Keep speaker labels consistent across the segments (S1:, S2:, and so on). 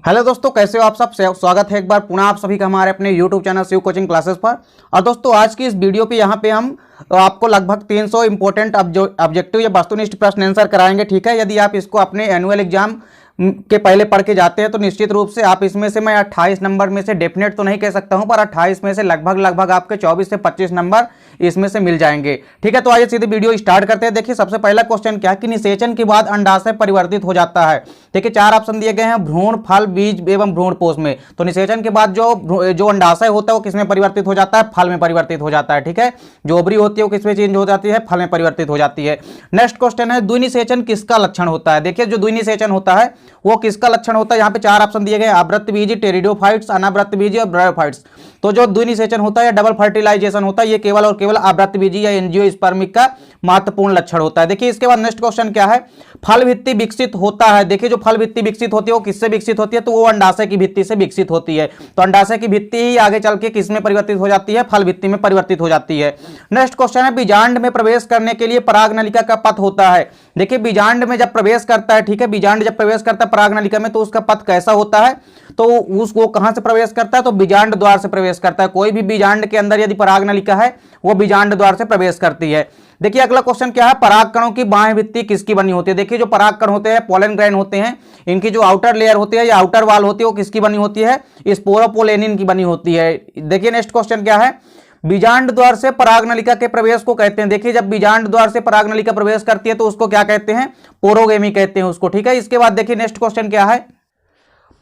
S1: Hello दोस्तों, कैसे हो आप सब। स्वागत है एक बार पुनः आप सभी का हमारे अपने YouTube channel Shiv coaching classes पर। और दोस्तों आज की इस वीडियो पे यहाँ पे हम आपको लगभग 300 इंपॉर्टेंट ऑब्जेक्टिव या वस्तुनिष्ठ प्रश्न आंसर कराएंगे। ठीक है, यदि आप इसको अपने एनुअल एग्जाम के पहले पढ़ के जाते हैं तो निश्चित रूप से आप इसमें से, मैं 28 नंबर में से डेफिनेट तो नहीं कह सकता हूं, पर 28 में से लगभग आपके 24 से 25 नंबर इसमें से मिल जाएंगे। ठीक है, तो आइए सीधे वीडियो स्टार्ट करते हैं। देखिए सबसे पहला क्वेश्चन क्या है कि निषेचन के बाद अंडाशय परिवर्तित हो जाता है। देखिए 4 ऑप्शन दिए गए हैं, भ्रूण, फल, बीज एवं भ्रूणपोष में। तो निषेचन के बाद जो अंडाशय होता है वो किसमें परिवर्तित हो जाता है? फल में परिवर्तित हो जाता है। ठीक है, जो ओवरी होती है वो किसमें चेंज हो जाती है? फल में परिवर्तित हो जाती है। नेक्स्ट क्वेश्चन है द्विनिषेचन किसका लक्षण होता है? देखिए जो द्विनिषेचन होता है वो किसका लक्षण होता है? यहाँ पे 4 ऑप्शन दिए गए, आवृत्त बीज, टेरिडोफाइट्स, अनावृत्त बीज और ब्रायोफाइट्स। तो जो द्विनिषेचन होता है, डबल फर्टिलाइजेशन होता है, ये केवल और केवल आवृत्त बीजी या एंजियोस्पर्मिक का महत्वपूर्ण लक्षण होता है। देखिए इसके बाद नेक्स्ट क्वेश्चन क्या है, फल भित्ति विकसित होता है। देखिए जो फल भित्ति विकसित होती है वो किससे विकसित होती है? तो वो अंडाशय की भित्ति से विकसित होती है। तो अंडाशय की भित्ति ही आगे चल के किसमें परिवर्तित हो जाती है? फल भित्ति में परिवर्तित हो जाती है। नेक्स्ट क्वेश्चन है बीजांड में प्रवेश करने के लिए परागनलिका का पथ होता है। देखिए बीजांड में जब प्रवेश करता है, ठीक है, बीजांड जब प्रवेश करता है परागनलिका में तो उसका पथ कैसा होता है? तो उसको कहां से प्रवेश करता है? तो बीजांड द्वार से प्रवेश करता है। कोई भी बीजांड के अंदर यदि परागनलिका है वो बीजांड द्वार से प्रवेश करती है। देखिए अगला क्वेश्चन क्या है, परागकणों की बाह्य भित्ति किसकी बनी होती है? देखिए जो परागकण होते हैं, पोलन ग्रैन होते हैं, इनकी जो आउटर लेयर होती है या आउटर वॉल होती है वो किसकी बनी होती है? स्पोरोपोलेनिन की बनी होती है। देखिए नेक्स्ट क्वेश्चन क्या है, बीजांड द्वार से परागनलिका के प्रवेश को कहते हैं। देखिए जब बीजांड द्वार से परागनलिका प्रवेश करती है तो उसको क्या कहते हैं? पोरोगेमी कहते हैं उसको। ठीक है, इसके बाद देखिए नेक्स्ट क्वेश्चन क्या है,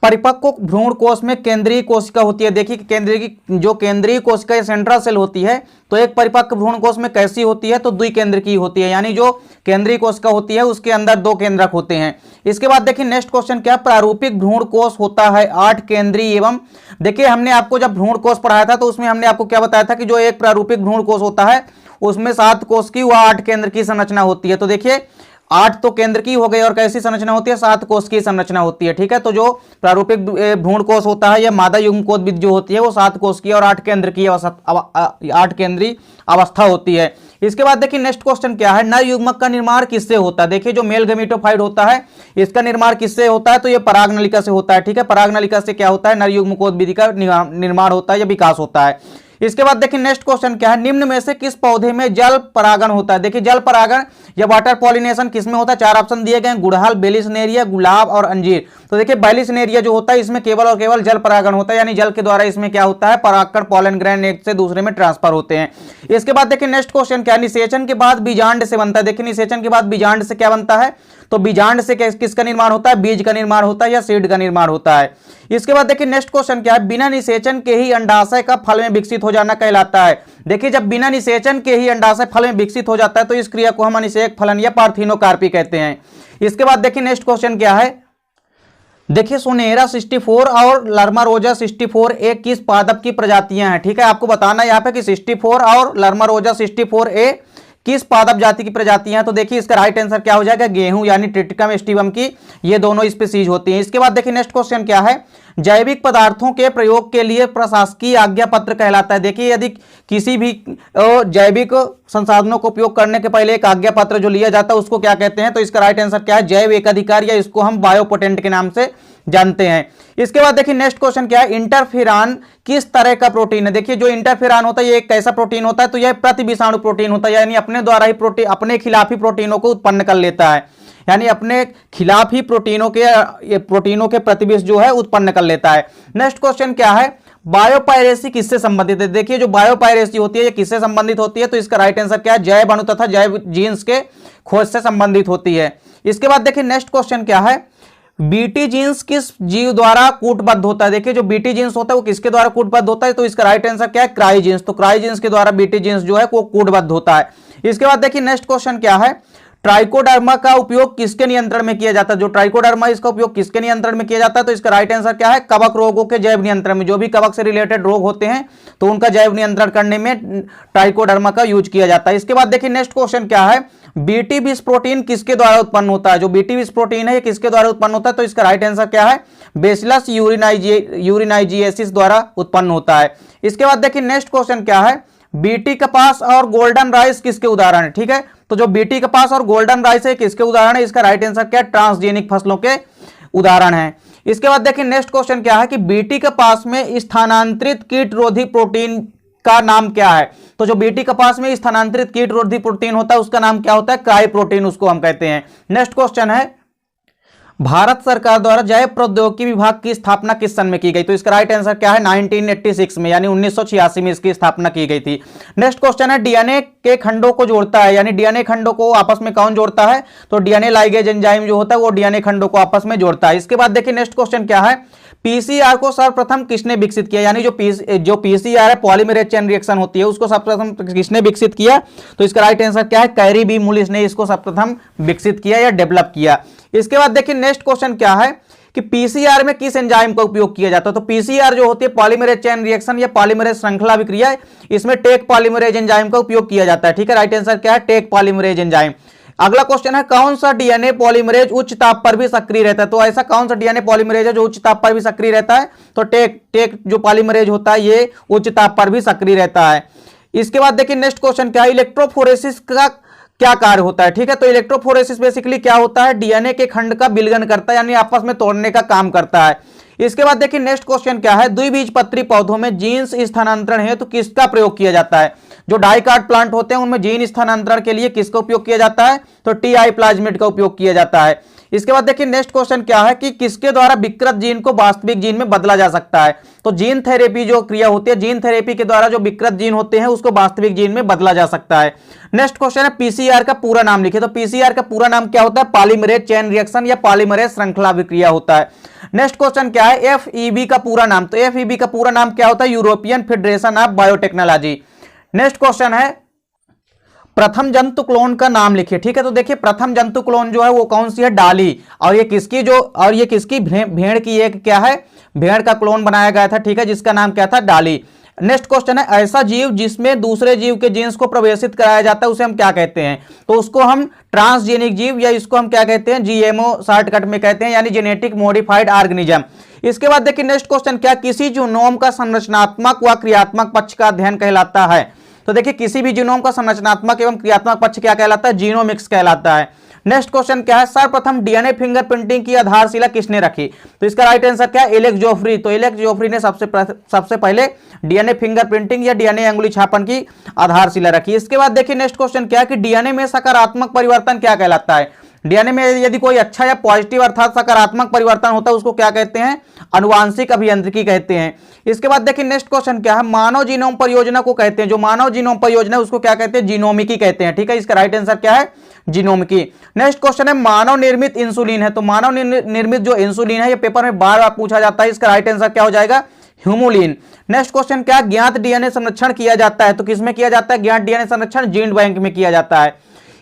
S1: परिपक्व भ्रूण कोश में केंद्रीय कोशिका होती है। देखिए केंद्रीय कोशिका सेंट्रल सेल होती है, तो एक परिपक्व भ्रूण कोश में कैसी होती है? तो द्विकेंद्रकीय होती है, यानी जो केंद्रीय कोशिका होती है उसके अंदर 2 केंद्रक होते हैं। इसके बाद देखिए नेक्स्ट क्वेश्चन क्या, प्रारूपिक भ्रूण कोश होता है 8 केंद्रीय एवं। देखिए हमने आपको जब भ्रूण कोश पढ़ाया था तो उसमें हमने आपको क्या बताया था कि जो एक प्रारूपिक भ्रूण कोश होता है उसमें 7 कोश की व 8 केंद्र की संरचना होती है। तो देखिए 8 तो केंद्र की हो गई और कैसी संरचना होती है? 7 कोश की संरचना होती है। ठीक है, तो जो प्रारूपिक भ्रूण कोश होता है या मादा युग्मकोद्भिद जो होती है वो 7 कोश की और 8 केंद्र की 8 केंद्रीय अवस्था होती है। इसके बाद देखिए नेक्स्ट क्वेश्चन क्या है, नर युग्मक का निर्माण किससे होता है? देखिए जो मेल गैमेटोफाइट होता है इसका निर्माण किससे होता है? तो ये परागनलिका से होता है। ठीक है, परागनलिका से क्या होता है? नर युग्मकोद्भिद का निर्माण होता है या विकास होता है। इसके बाद देखिए नेक्स्ट क्वेश्चन क्या है, निम्न में से किस पौधे में जल परागण होता है? देखिए जल परागण या वाटर पॉलिनेशन किसमें होता है? 4 ऑप्शन दिए गए, गुड़हल, बेलिसनेरिया, गुलाब और अंजीर। तो देखिए बेलिसनेरिया जो होता है इसमें केवल और केवल जल परागण होता है, यानी जल के द्वारा इसमें क्या होता है? परागकण पोलन ग्रैन एक से दूसरे में ट्रांसफर होते हैं। इसके बाद देखिए नेक्स्ट क्वेश्चन क्या है, निषेचन के बाद बीजांड से बनता है। देखिए निषेचन के बाद बीजांड से क्या बनता है? तो बीजांड से किसका निर्माण होता है? बीज का निर्माण होता है या सीड का निर्माण होता है। इसके बाद देखिए नेक्स्ट क्वेश्चन क्या है, बिना निषेचन के ही अंडाशय का फल में विकसित हो जाना कहलाता है। देखिए जब बिना निषेचन के ही अंडाशय फल में विकसित हो जाता है तो इस क्रिया को हम अनिषेक फलन या पार्थिनोकार्पी कहते हैं। इसके बाद देखिए नेक्स्ट क्वेश्चन क्या है, देखिए सोनेरा 64 और लर्मारोजा 64 एक किस पादप की प्रजातियां हैं? ठीक है, आपको बताना है यहाँ पे कि 64 और लर्मारोजा 64 ए किस पादप जाति की प्रजातियां हैं। तो देखिए इसका राइट आंसर क्या हो जाएगा, गेहूं यानी ट्रिटिकम एस्टिवम की ये दोनों स्पीसीज होती हैं। इसके बाद देखिए नेक्स्ट क्वेश्चन क्या है, जैविक पदार्थों के प्रयोग के लिए प्रशासकीय आज्ञा पत्र कहलाता है। देखिए यदि किसी भी जैविक संसाधनों को उपयोग करने के पहले एक आज्ञा पत्र जो लिया जाता है उसको क्या कहते हैं? तो इसका राइट आंसर क्या है, जैव एकाधिकार, या इसको हम बायोपोटेंट के नाम से जानते हैं। इसके बाद देखिए नेक्स्ट क्वेश्चन क्या है, इंटरफेरान किस तरह का प्रोटीन है? देखिए जो इंटरफेरान होता है ये एक कैसा प्रोटीन होता है? तो यह प्रतिविषाणु प्रोटीन होता है, यानी अपने द्वारा ही प्रोटीन, अपने खिलाफी प्रोटीनों को उत्पन्न कर लेता है, यानी अपने खिलाफ ही प्रोटीनों के प्रतिविष जो है उत्पन्न कर लेता है। नेक्स्ट क्वेश्चन क्या है, बायोपायरेसी किससे संबंधित है? देखिए जो बायोपायरेसी होती है ये किससे संबंधित होती है? तो इसका राइट आंसर क्या है, जैव अणु तथा जैव जीन्स के खोज से संबंधित होती है। इसके बाद देखिए नेक्स्ट क्वेश्चन क्या है, बीटी जीन्स किस जीव द्वारा कूटबद्ध होता है? देखिए जो बीटी जीन्स होता है वो किसके द्वारा कूटबद्ध होता है? तो इसका राइट आंसर क्या है, क्राई जीन्स। तो क्राई जीन्स के द्वारा बीटी जीन्स जो है वो कूटबद्ध होता है। इसके बाद देखिए नेक्स्ट क्वेश्चन क्या है, ट्राइकोडर्मा का उपयोग किसके नियंत्रण में किया जाता है? जो ट्राइकोडर्मा इसका उपयोग किसके नियंत्रण में किया जाता है? तो इसका राइट आंसर क्या है, कवक रोगों के जैव नियंत्रण में। जो भी कवक से रिलेटेड रोग होते हैं तो उनका जैव नियंत्रण करने में ट्राइकोडर्मा का यूज किया जाता है। इसके बाद देखिए नेक्स्ट क्वेश्चन क्या है, बीटी बीस प्रोटीन किसके द्वारा उत्पन्न होता है? जो बीटी बीस प्रोटीन है ये किसके द्वारा उत्पन्न होता है? तो इसका राइट आंसर क्या है, बेसिलस यूरिनाइजिएसिस द्वारा उत्पन्न होता है। इसके बाद देखिए नेक्स्ट क्वेश्चन क्या है, बीटी कपास और गोल्डन राइस किसके उदाहरण है? ठीक है, तो जो बीटी कपास और गोल्डन राइस है किसके उदाहरण है? इसका राइट आंसर क्या है, ट्रांसजेनिक फसलों के उदाहरण है। इसके बाद देखिए नेक्स्ट क्वेश्चन क्या है कि बीटी कपास में स्थानांतरित कीटरोधी प्रोटीन का नाम क्या है। तो जो बीटी कपास में स्थानांतरित कीटरोधी प्रोटीन होता है उसका नाम क्या होता है, क्राई प्रोटीन उसको हम कहते हैं। नेक्स्ट क्वेश्चन है भारत सरकार द्वारा जैव प्रौद्योगिकी विभाग की स्थापना किस सन में की गई। तो इसका राइट आंसर क्या है, 1986 में, यानी 1986 में इसकी स्थापना की गई थी। नेक्स्ट क्वेश्चन है डीएनए के खंडों को जोड़ता है, यानी डीएनए खंडों को आपस में कौन जोड़ता है। तो डीएनए लाइगेज एंजाइम जो होता है वो डीएनए खंडों को आपस में जोड़ता है। इसके बाद देखिए नेक्स्ट क्वेश्चन क्या है, पीसीआर को सर्वप्रथम किसने विकसित किया, यानी जो पीसीआर है पॉलीमरेज चेन रिएक्शन होती है उसको सर्वप्रथम किसने विकसित किया। तो इसका राइट आंसर क्या है, कैरी बी मुलिस ने इसको सर्वप्रथम विकसित किया या डेवलप किया। इसके बाद देखिए नेक्स्ट क्वेश्चन क्या है कि पीसीआर में किस एंजाइम का उपयोग किया जाता है। तो पीसीआर जो होती है पॉलीमरेज चेन रिएक्शन या पॉलीमरेज श्रृंखला अभिक्रिया, इसमें टेक पॉलीमरेज एंजाइम का उपयोग किया जाता है। ठीक है, राइट आंसर क्या है, टेक पॉलीमरेज एंजाइम। अगला क्वेश्चन है कौन सा डीएनए पॉलीमरेज उच्च ताप पर भी सक्रिय रहता है। तो ऐसा कौन सा डीएनए पॉलीमरेज है जो उच्च ताप पर भी सक्रिय रहता है। तो टेक जो पॉलीमरेज होता है ये उच्च ताप पर भी सक्रिय रहता है। इसके बाद देखिए नेक्स्ट क्वेश्चन क्या है, इलेक्ट्रोफोरेसिस का क्या कार्य होता है। ठीक है, तो इलेक्ट्रोफोरेसिस बेसिकली क्या होता है, डीएनए के खंड का विलयन करता है, यानी आपस में तोड़ने का काम करता है। इसके बाद देखिए नेक्स्ट क्वेश्चन क्या है, द्विबीजपत्री पौधों में जीन्स स्थानांतरण है तो किसका प्रयोग किया जाता है। जो डाइकाट प्लांट होते हैं उनमें जीन स्थानांतरण के लिए किसका उपयोग किया जाता है। तो टीआई प्लाज्मिड का उपयोग किया जाता है। इसके बाद देखिए नेक्स्ट क्वेश्चन क्या है कि किसके द्वारा विकृत जीन को वास्तविक जीन में बदला जा सकता है। तो जीन थेरेपी जो क्रिया होती है, जीन थेरेपी के द्वारा जो विकृत जीन होते हैं उसको वास्तविक जीन में बदला जा सकता है। नेक्स्ट क्वेश्चन है पीसीआर का पूरा नाम लिखिए। तो पीसीआर का पूरा नाम क्या होता है, पॉलीमरेज चेन रिएक्शन या पॉलीमरेज श्रृंखला अभिक्रिया होता है। नेक्स्ट क्वेश्चन क्या है, एफईबी का पूरा नाम। तो एफईबी का पूरा नाम क्या होता है, European federation of biotechnology. Next question है प्रथम जंतु क्लोन का नाम लिखिए। ठीक है, तो देखिए प्रथम जंतु क्लोन जो है वो कौन सी है, डाली। और ये किसकी भेड़ की एक क्या है, भेड़ का क्लोन बनाया गया था। ठीक है, जिसका नाम क्या था, डाली। नेक्स्ट क्वेश्चन है ऐसा जीव जिसमें दूसरे जीव के जीन्स को प्रवेशित कराया जाता है उसे हम क्या कहते हैं। तो उसको हम ट्रांसजेनिक जीव या इसको हम क्या कहते हैं, जीएमओ शॉर्टकट में कहते हैं, यानी जेनेटिक मॉडिफाइड ऑर्गेनिज्म। इसके बाद देखिए नेक्स्ट क्वेश्चन क्या, किसी जीनोम का संरचनात्मक व क्रियात्मक पक्ष का अध्ययन कहलाता है। तो देखिए किसी भी जीनोम का संरचनात्मक एवं क्रियात्मक पक्ष क्या कहलाता है, जीनोमिक्स कहलाता है। नेक्स्ट क्वेश्चन क्या है, सर्वप्रथम डीएनए फिंगरप्रिंटिंग की आधारशिला किसने रखी। तो इसका राइट आंसर क्या है, एलेक्स जोफ्री। तो एलेक्स जोफ्री ने सबसे पहले डीएनए फिंगरप्रिंटिंग या डीएनए अंगुली छापन की आधारशिला रखी। इसके बाद देखिए नेक्स्ट क्वेश्चन क्या है कि डीएनए में सकारात्मक परिवर्तन क्या कहलाता है। डीएनए में यदि कोई अच्छा या पॉजिटिव अर्थात सकारात्मक परिवर्तन होता है उसको क्या कहते हैं, अनुवांशिक अभियांत्रिकी कहते हैं। इसके बाद देखिए नेक्स्ट क्वेश्चन क्या है, मानव जीनोम परियोजना को कहते हैं, जो मानव जीनोम परियोजना है उसको क्या कहते हैं, जीनोमिकी कहते हैं। ठीक है, इसका राइट आंसर क्या है, जीनोमिकी। नेक्स्ट क्वेश्चन है मानव निर्मित इंसुलिन है। तो मानव निर्मित जो इंसुलिन है ये पेपर में बार बार पूछा जाता है, इसका राइट आंसर क्या हो जाएगा, ह्यूमुलिन। नेक्स्ट क्वेश्चन क्या, ज्ञात डीएनए संरक्षण किया जाता है। तो किसमें किया जाता है, ज्ञात डीएनए संरक्षण जीन बैंक में किया जाता है।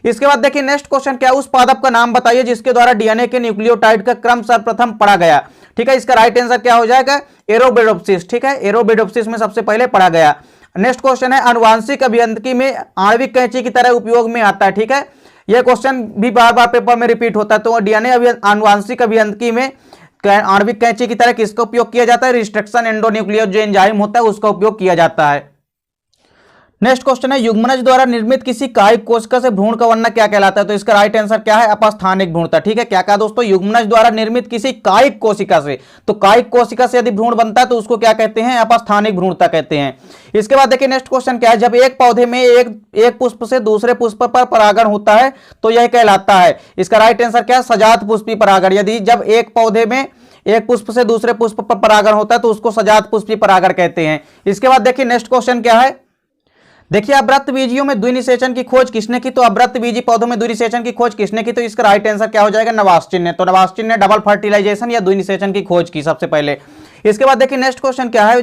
S1: इसके बाद देखिए नेक्स्ट क्वेश्चन क्या, उस पादप का नाम बताइए जिसके द्वारा डीएनए के न्यूक्लियोटाइड का क्रम सर्वप्रथम पढ़ा गया। ठीक है, इसका राइट आंसर क्या हो जाएगा, एरोबेडोप्सिस। ठीक है, एरोबेडोप्सिस में सबसे पहले पढ़ा गया। नेक्स्ट क्वेश्चन है आनुवांशिक अभियांत्रिकी में आणविक कैंची की तरह उपयोग में आता है। ठीक है, यह क्वेश्चन भी बार बार पेपर में रिपीट होता है। तो डीएनए आनुवांशिक अभियांत्रिकी में आणविक कैंची की तरह किसका उपयोग किया जाता है, रिस्ट्रक्शन एंडोन्यूक्लियर जो एंजाइम होता है उसका उपयोग किया जाता है। नेक्स्ट क्वेश्चन है युग्मनज द्वारा निर्मित किसी कायिक कोशिका से भ्रूण का बनना क्या कहलाता है। तो इसका राइट आंसर क्या है, अपस्थानिक भ्रूणता। ठीक है, क्या कहा दोस्तों, युग्मनज द्वारा निर्मित किसी कायिक कोशिका से। तो कायिक कोशिका से यदि भ्रूण बनता है तो उसको क्या कहते हैं, अपस्थानिक भ्रूणता कहते हैं। इसके बाद देखिए नेक्स्ट क्वेश्चन क्या है, जब एक पौधे में एक पुष्प से दूसरे पुष्प पर परागण होता है तो यह कहलाता है। इसका राइट आंसर क्या है, सजात पुष्पी परागण। यदि जब एक पौधे में एक पुष्प से दूसरे पुष्प पर परागण होता है तो उसको सजात पुष्पी परागण कहते हैं। इसके बाद देखिए नेक्स्ट क्वेश्चन क्या है, देखिए अवृत्तबीजियों में द्विनिषेचन की खोज किसने की। तो अवृत्तबीजी पौधों में द्विनिषेचन की खोज किसने की। तो इसका राइट आंसर क्या हो जाएगा, नवास्टिन ने। तो नवास्टिन ने डबल फर्टिलाइजेशन या द्विनिषेचन की खोज की सबसे पहले। इसके बाद देखिए नेक्स्ट क्वेश्चन क्या है,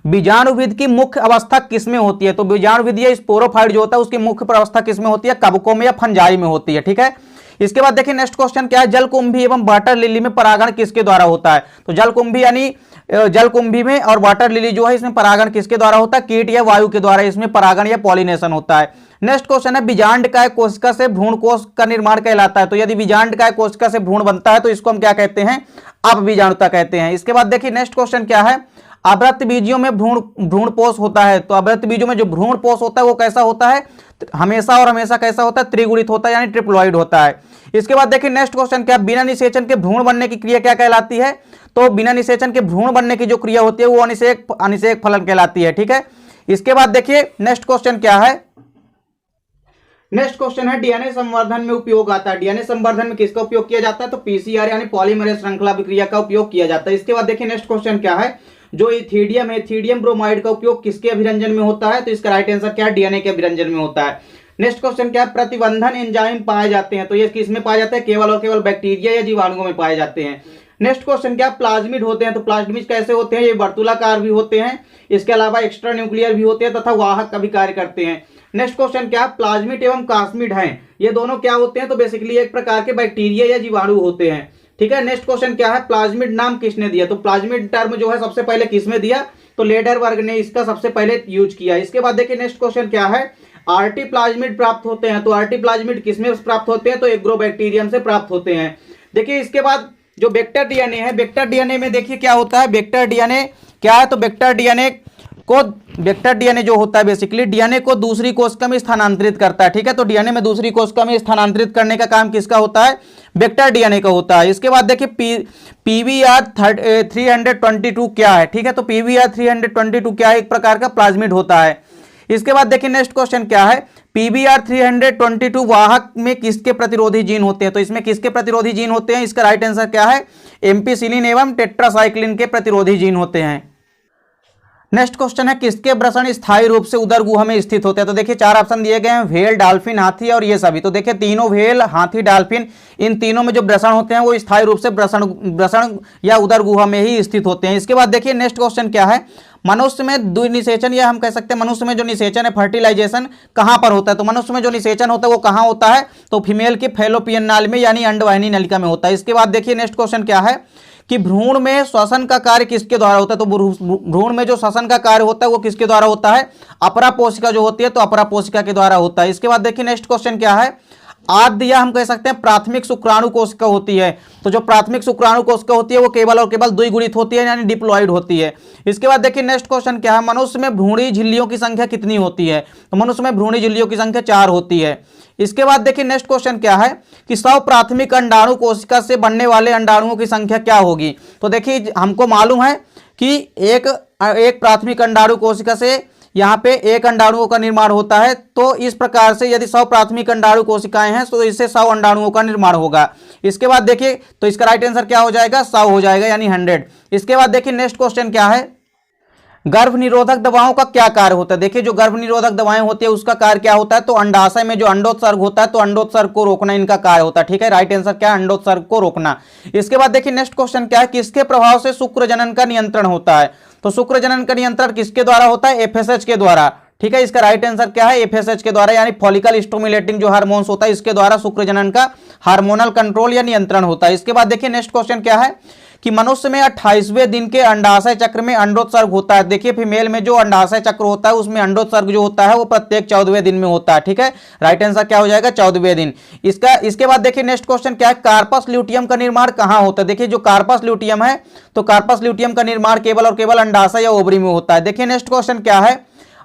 S1: बीजाणुविद की मुख्य अवस्था किसमें होती है। तो बीजाणुविद या स्पोरोफाइट जो होता है उसकी मुख्य अवस्था किसमें होती है, कवकों में या फंजाई में होती है। ठीक है, इसके बाद देखिए नेक्स्ट क्वेश्चन क्या है, जलकुंभी एवं वाटर लिली में परागण किसके द्वारा होता है। तो जलकुंभी यानी जलकुंभी में और वाटर लिली जो है इसमें परागण किसके द्वारा होता है, कीट या वायु के द्वारा इसमें परागण या पॉलिनेशन होता है। नेक्स्ट क्वेश्चन है बीजांडकाय कोशिका से भ्रूण कोश का निर्माण कहलाता है। तो यदि बीजांडकाय कोशिका से भ्रूण बनता है तो इसको हम क्या कहते हैं, अपबीजाणुता कहते हैं। इसके बाद देखिए नेक्स्ट क्वेश्चन क्या है, आवृत्त बीजियों में भ्रूणपोष होता है। तो आवृत्त बीजों में जो भ्रूणपोष होता है वो कैसा होता है, हमेशा और हमेशा कैसा होता है, त्रिगुणित होता है, यानी ट्रिप्लॉइड होता है। इसके बाद देखिए नेक्स्ट क्वेश्चन क्या, बिना निषेचन के भ्रूण बनने की क्रिया क्या कहलाती है। तो बिना निषेचन के भ्रूण बनने की जो क्रिया होती है वो अनिषेक फलन कहलाती है। ठीक है, इसके बाद देखिए नेक्स्ट क्वेश्चन क्या है, नेक्स्ट क्वेश्चन है डीएनए संवर्धन में उपयोग आता है। डीएनए संवर्धन में किसका उपयोग किया जाता है, तो पीसीआर यानी पॉलीमरेज श्रृंखला विक्रिया का उपयोग किया जाता है। इसके बाद देखिए नेक्स्ट क्वेश्चन क्या है, जो इथिडियम है, इथिडियम ब्रोमाइड का उपयोग किसके अभिरंजन में होता है, तो इसका राइट आंसर क्या है, डीएनए के अभिरंजन में होता है। नेक्स्ट क्वेश्चन क्या है, प्रतिबंधन एंजाइम पाए जाते हैं, तो ये किसमें पाए जाते हैं, केवल और केवल बैक्टीरिया या जीवाणुओं में पाए जाते हैं। नेक्स्ट क्वेश्चन क्या, प्लाज्मिड होते हैं, तो प्लाज्मिड कैसे होते हैं, ये वर्तुलाकार भी होते हैं, इसके अलावा एक्स्ट्रा न्यूक्लियर भी होते हैं तथा वाहक का भी कार्य करते हैं। नेक्स्ट क्वेश्चन क्या, प्लाज्मिड एवं कास्मिड हैं, ये दोनों क्या होते हैं, तो बेसिकली एक प्रकार के बैक्टीरिया या जीवाणु होते हैं। ठीक है, नेक्स्ट क्वेश्चन क्या है, प्लाज्मिड नाम किसने दिया, तो प्लाज्मिड टर्म जो है सबसे पहले किसमें दिया, तो लेडरबर्ग ने इसका सबसे पहले यूज किया। इसके बाद देखिए नेक्स्ट क्वेश्चन क्या है, आरटी प्लाज्मिड प्राप्त होते हैं, तो आरटी प्लाज्मिड किसमें प्राप्त होते हैं, तो एग्रोबैक्टीरियम से प्राप्त होते हैं। देखिए इसके बाद जो वेक्टर डीएनए है, वेक्टर डीएनए में देखिए क्या होता है, वेक्टर डीएनए क्या है, तो वेक्टर डीएनए जो होता है बेसिकली डीएनए को दूसरी कोशिका में स्थानांतरित करता है। ठीक है, तो डीएनए में दूसरी कोशिका में स्थानांतरित करने का काम किसका होता है, वेक्टर डीएनए का होता है। इसके बाद देखिए पीवीआर 322 क्या है। ठीक है, तो पीवीआर 322 क्या है, एक प्रकार का प्लाज्मिड होता है। इसके बाद देखिए नेक्स्ट क्वेश्चन क्या है, पीबीआर 322 वाहक में किसके प्रतिरोधी जीन होते हैं, तो इसमें किसके प्रतिरोधी जीन होते हैं, इसका राइट आंसर क्या है, एम्पिसिलिन एवं टेट्रासाइक्लिन के प्रतिरोधी जीन होते हैं। नेक्स्ट क्वेश्चन है, किसके वृषण स्थायी रूप से उदर गुहा में स्थित होते हैं, तो देखिए चार ऑप्शन दिए गए हैं, व्हेल, डॉल्फिन, हाथी और ये सभी। तो देखिए तीनों व्हेल, हाथी, डॉल्फिन, इन तीनों में जो वृषण होते हैं वो स्थायी रूप से वृषण या उदर गुहा में ही स्थित होते हैं। इसके बाद देखिए नेक्स्ट क्वेश्चन क्या है, मनुष्य में द्विनिषेचन या हम कह सकते हैं मनुष्य में जो निषेचन है, फर्टिलाइजेशन कहां पर होता है, तो मनुष्य में जो निषेचन होता है वो कहां होता है, तो फीमेल की फैलोपियन नाल में यानी अंडवाहिनी नलिका में होता है। इसके बाद देखिए नेक्स्ट क्वेश्चन क्या है कि भ्रूण में श्वसन का कार्य किसके द्वारा होता है, तो भ्रूण में जो श्वसन का कार्य होता है वो किसके द्वारा होता है, अपरा पोषिका जो होती है, तो अपरा पोषिका के द्वारा होता है। इसके बाद देखिए नेक्स्ट क्वेश्चन क्या है, आद्य या हम कह सकते हैं प्राथमिक शुक्राणु कोशिका होती है, तो जो प्राथमिक शुक्राणु कोशिका होती है वो केवल और केवल द्विगुणित होती है यानी डिप्लॉइड होती है। इसके बाद देखिए नेक्स्ट क्वेश्चन क्या है, मनुष्य में भ्रूणी झिल्लियों की संख्या कितनी होती है, तो मनुष्य में भ्रूणी झिल्लियों की संख्या 4 होती है। इसके बाद देखिए नेक्स्ट क्वेश्चन क्या है कि 100 प्राथमिक अंडाणु कोशिका से बनने वाले अंडाणुओं की संख्या क्या होगी, तो देखिए हमको मालूम है कि एक प्राथमिक अंडाणु कोशिका से यहाँ पे एक अंडाणुओं का निर्माण होता है। तो इस प्रकार से यदि 100 प्राथमिक अंडाणु कोशिकाएं हैं तो इससे 100 अंडाणुओं का निर्माण होगा। इसके बाद देखिए तो इसका राइट आंसर क्या हो जाएगा, 100 हो जाएगा यानी 100। इसके बाद देखिए नेक्स्ट क्वेश्चन क्या है, गर्भ निरोधक दवाओं का क्या कार्य होता है। देखिए जो गर्भ निरोधक दवाएं होती है उसका कार्य क्या होता है, तो अंडाशय में जो अंडोत्सर्ग होता है तो अंडोत्सर्ग को रोकना इनका कार्य होता है। ठीक है, राइट आंसर क्या है, अंडोत्सर्ग को रोकना। इसके बाद देखिए नेक्स्ट क्वेश्चन क्या है, किसके प्रभाव से शुक्र जनन का नियंत्रण होता है, तो शुक्र जनन का नियंत्रण किसके द्वारा होता है, एफएसएच के द्वारा। ठीक है, इसका राइट आंसर क्या है, एफएसएच के द्वारा यानी फॉलिकल स्टिमुलेटिंग जो हार्मोन्स होता है इसके द्वारा शुक्र जनन का हार्मोनल कंट्रोल या नियंत्रण होता है। इसके बाद देखिए नेक्स्ट क्वेश्चन क्या है कि मनुष्य में 28वें दिन के अंडाशय चक्र में अंडोत्सर्ग होता है। देखिए फीमेल में जो अंडाशय चक्र होता है उसमें अंडोत्सर्ग जो होता है वो प्रत्येक 14वें दिन में होता है। ठीक है, राइट आंसर क्या हो जाएगा, 14वें दिन। इसके बाद देखिए नेक्स्ट क्वेश्चन क्या है, कार्पस ल्यूटियम का निर्माण कहां होता है। देखिए जो कार्पस ल्यूटियम है तो कार्पस ल्यूटियम का निर्माण केवल और केवल अंडाशय या ओवरी में होता है। देखिए नेक्स्ट क्वेश्चन क्या है,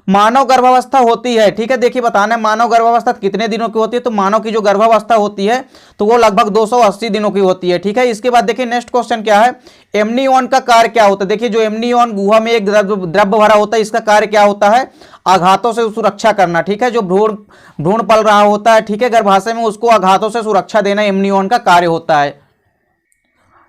S1: मानव गर्भावस्था होती है। ठीक है, देखिए बताना है मानव गर्भावस्था कितने दिनों की होती है, तो मानव की जो गर्भावस्था होती है तो वो लगभग 280 दिनों की होती है। ठीक है, इसके बाद देखिए नेक्स्ट क्वेश्चन क्या है, एमनियन का कार्य क्या होता है। देखिए जो एमनियन गुहा में एक द्रव्य भरा होता है इसका कार्य क्या होता है, आघातों से सुरक्षा करना। ठीक है, जो भ्रूण पल रहा होता है ठीक है गर्भाशय में उसको आघातों से सुरक्षा देना एमनियन का कार्य होता है।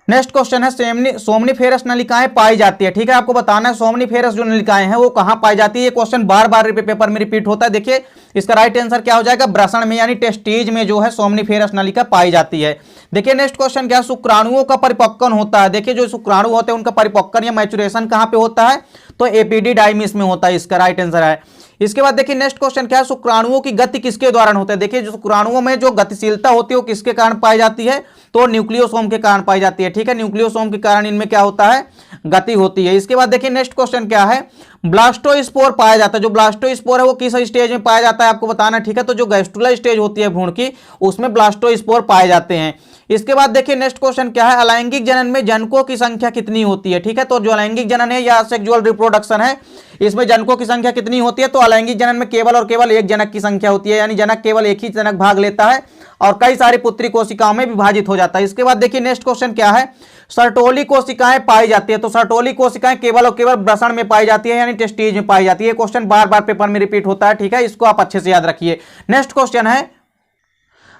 S1: नेक्स्ट क्वेश्चन है सोमनिफेरस नलिकाएं पाई जाती है। ठीक है, आपको बताना है सोमनिफेरस जो नलिकाएं हैं वो कहां पाई जाती है। ये क्वेश्चन बार बार पेपर में रिपीट होता है। देखिए इसका राइट आंसर क्या हो जाएगा, वृषण में यानी टेस्टीज में जो है सोमनिफेरस नलिका पाई जाती है। देखिए नेक्स्ट क्वेश्चन क्या, शुक्राणुओं का परिपक्वन होता है। देखिए जो शुक्राणु होते हैं उनका परिपक्वन या मैचुरेशन कहां पे होता है, तो एपिडिडाइमिस में होता है, इसका राइट आंसर है। इसके बाद देखिए नेक्स्ट क्वेश्चन क्या है, शुक्राणुओं की गति किसके दौरान होता है। देखिए जो शुक्राणुओं में जो गतिशीलता होती है वो किसके कारण पाई जाती है, तो न्यूक्लियोसोम के कारण पाई जाती है। ठीक है, न्यूक्लियोसोम के कारण इनमें क्या होता है, गति होती है। इसके बाद देखिए नेक्स्ट क्वेश्चन क्या है, ब्लास्टोस्पोर पाया जाता है। जो ब्लास्टोस्पोर है वो किस स्टेज में पाया जाता है आपको बताना। ठीक है, तो जो गैस्ट्रुला स्टेज होती है भ्रूण की उसमें ब्लास्टोस्पोर पाए जाते हैं। इसके बाद देखिए नेक्स्ट क्वेश्चन क्या है, अलैंगिक जनन में जनकों की संख्या कितनी होती है। ठीक है, तो जो अलैंगिक जनन है या सेक्सुअल रिप्रोडक्शन है, इसमें जनकों की संख्या कितनी होती है। तो अलैंगिक जनन में केवल और केवल एक जनक की संख्या होती है, यानी जनक केवल एक ही जनक भाग लेता है और कई सारी पुत्री कोशिकाओं में विभाजित हो जाता है। इसके बाद देखिए नेक्स्ट क्वेश्चन क्या है, सर्टोली कोशिकाएं पाई जाती है। तो सर्टोली कोशिकाएं केवल और केवल वृषण में पाई जाती है, यानी टेस्टीज में पाई जाती है। क्वेश्चन बार बार पेपर में रिपीट होता है। ठीक है, इसको आप अच्छे से याद रखिए। नेक्स्ट क्वेश्चन है,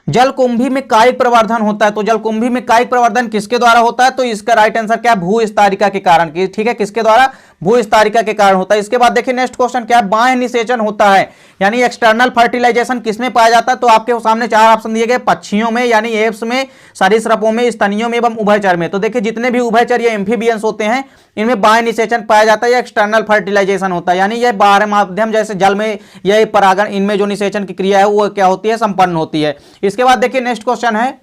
S1: जलकुंभी में कायिक प्रवर्धन होता है। तो जलकुंभी में कायिक प्रवर्धन किसके द्वारा होता है। तो इसका राइट आंसर क्या है, भूस्तारिका के कारण। ठीक है, किसके द्वारा, भूस्तारिका के कारण होता है। इसके बाद देखिए नेक्स्ट क्वेश्चन क्या है, बाह्य निषेचन होता है यानी एक्सटर्नल फर्टिलाइजेशन किसमें पाया जाता है। तो आपके सामने चार ऑप्शन दिए गए, पक्षियों में यानी एप्स में, सरीसृपों में, स्तनियों में एवं उभयचर में। तो देखिए जितने भी उभयचर या एम्फीबियंस होते हैं इनमें बाह्य निषेचन पाया जाता है या एक्सटर्नल फर्टिलाइजेशन होता है, यानी यह बाहर माध्यम जैसे जल में यह परागण, इनमें जो निषेचन की क्रिया है वो क्या होती है, संपन्न होती है। इसके बाद देखिए नेक्स्ट क्वेश्चन है,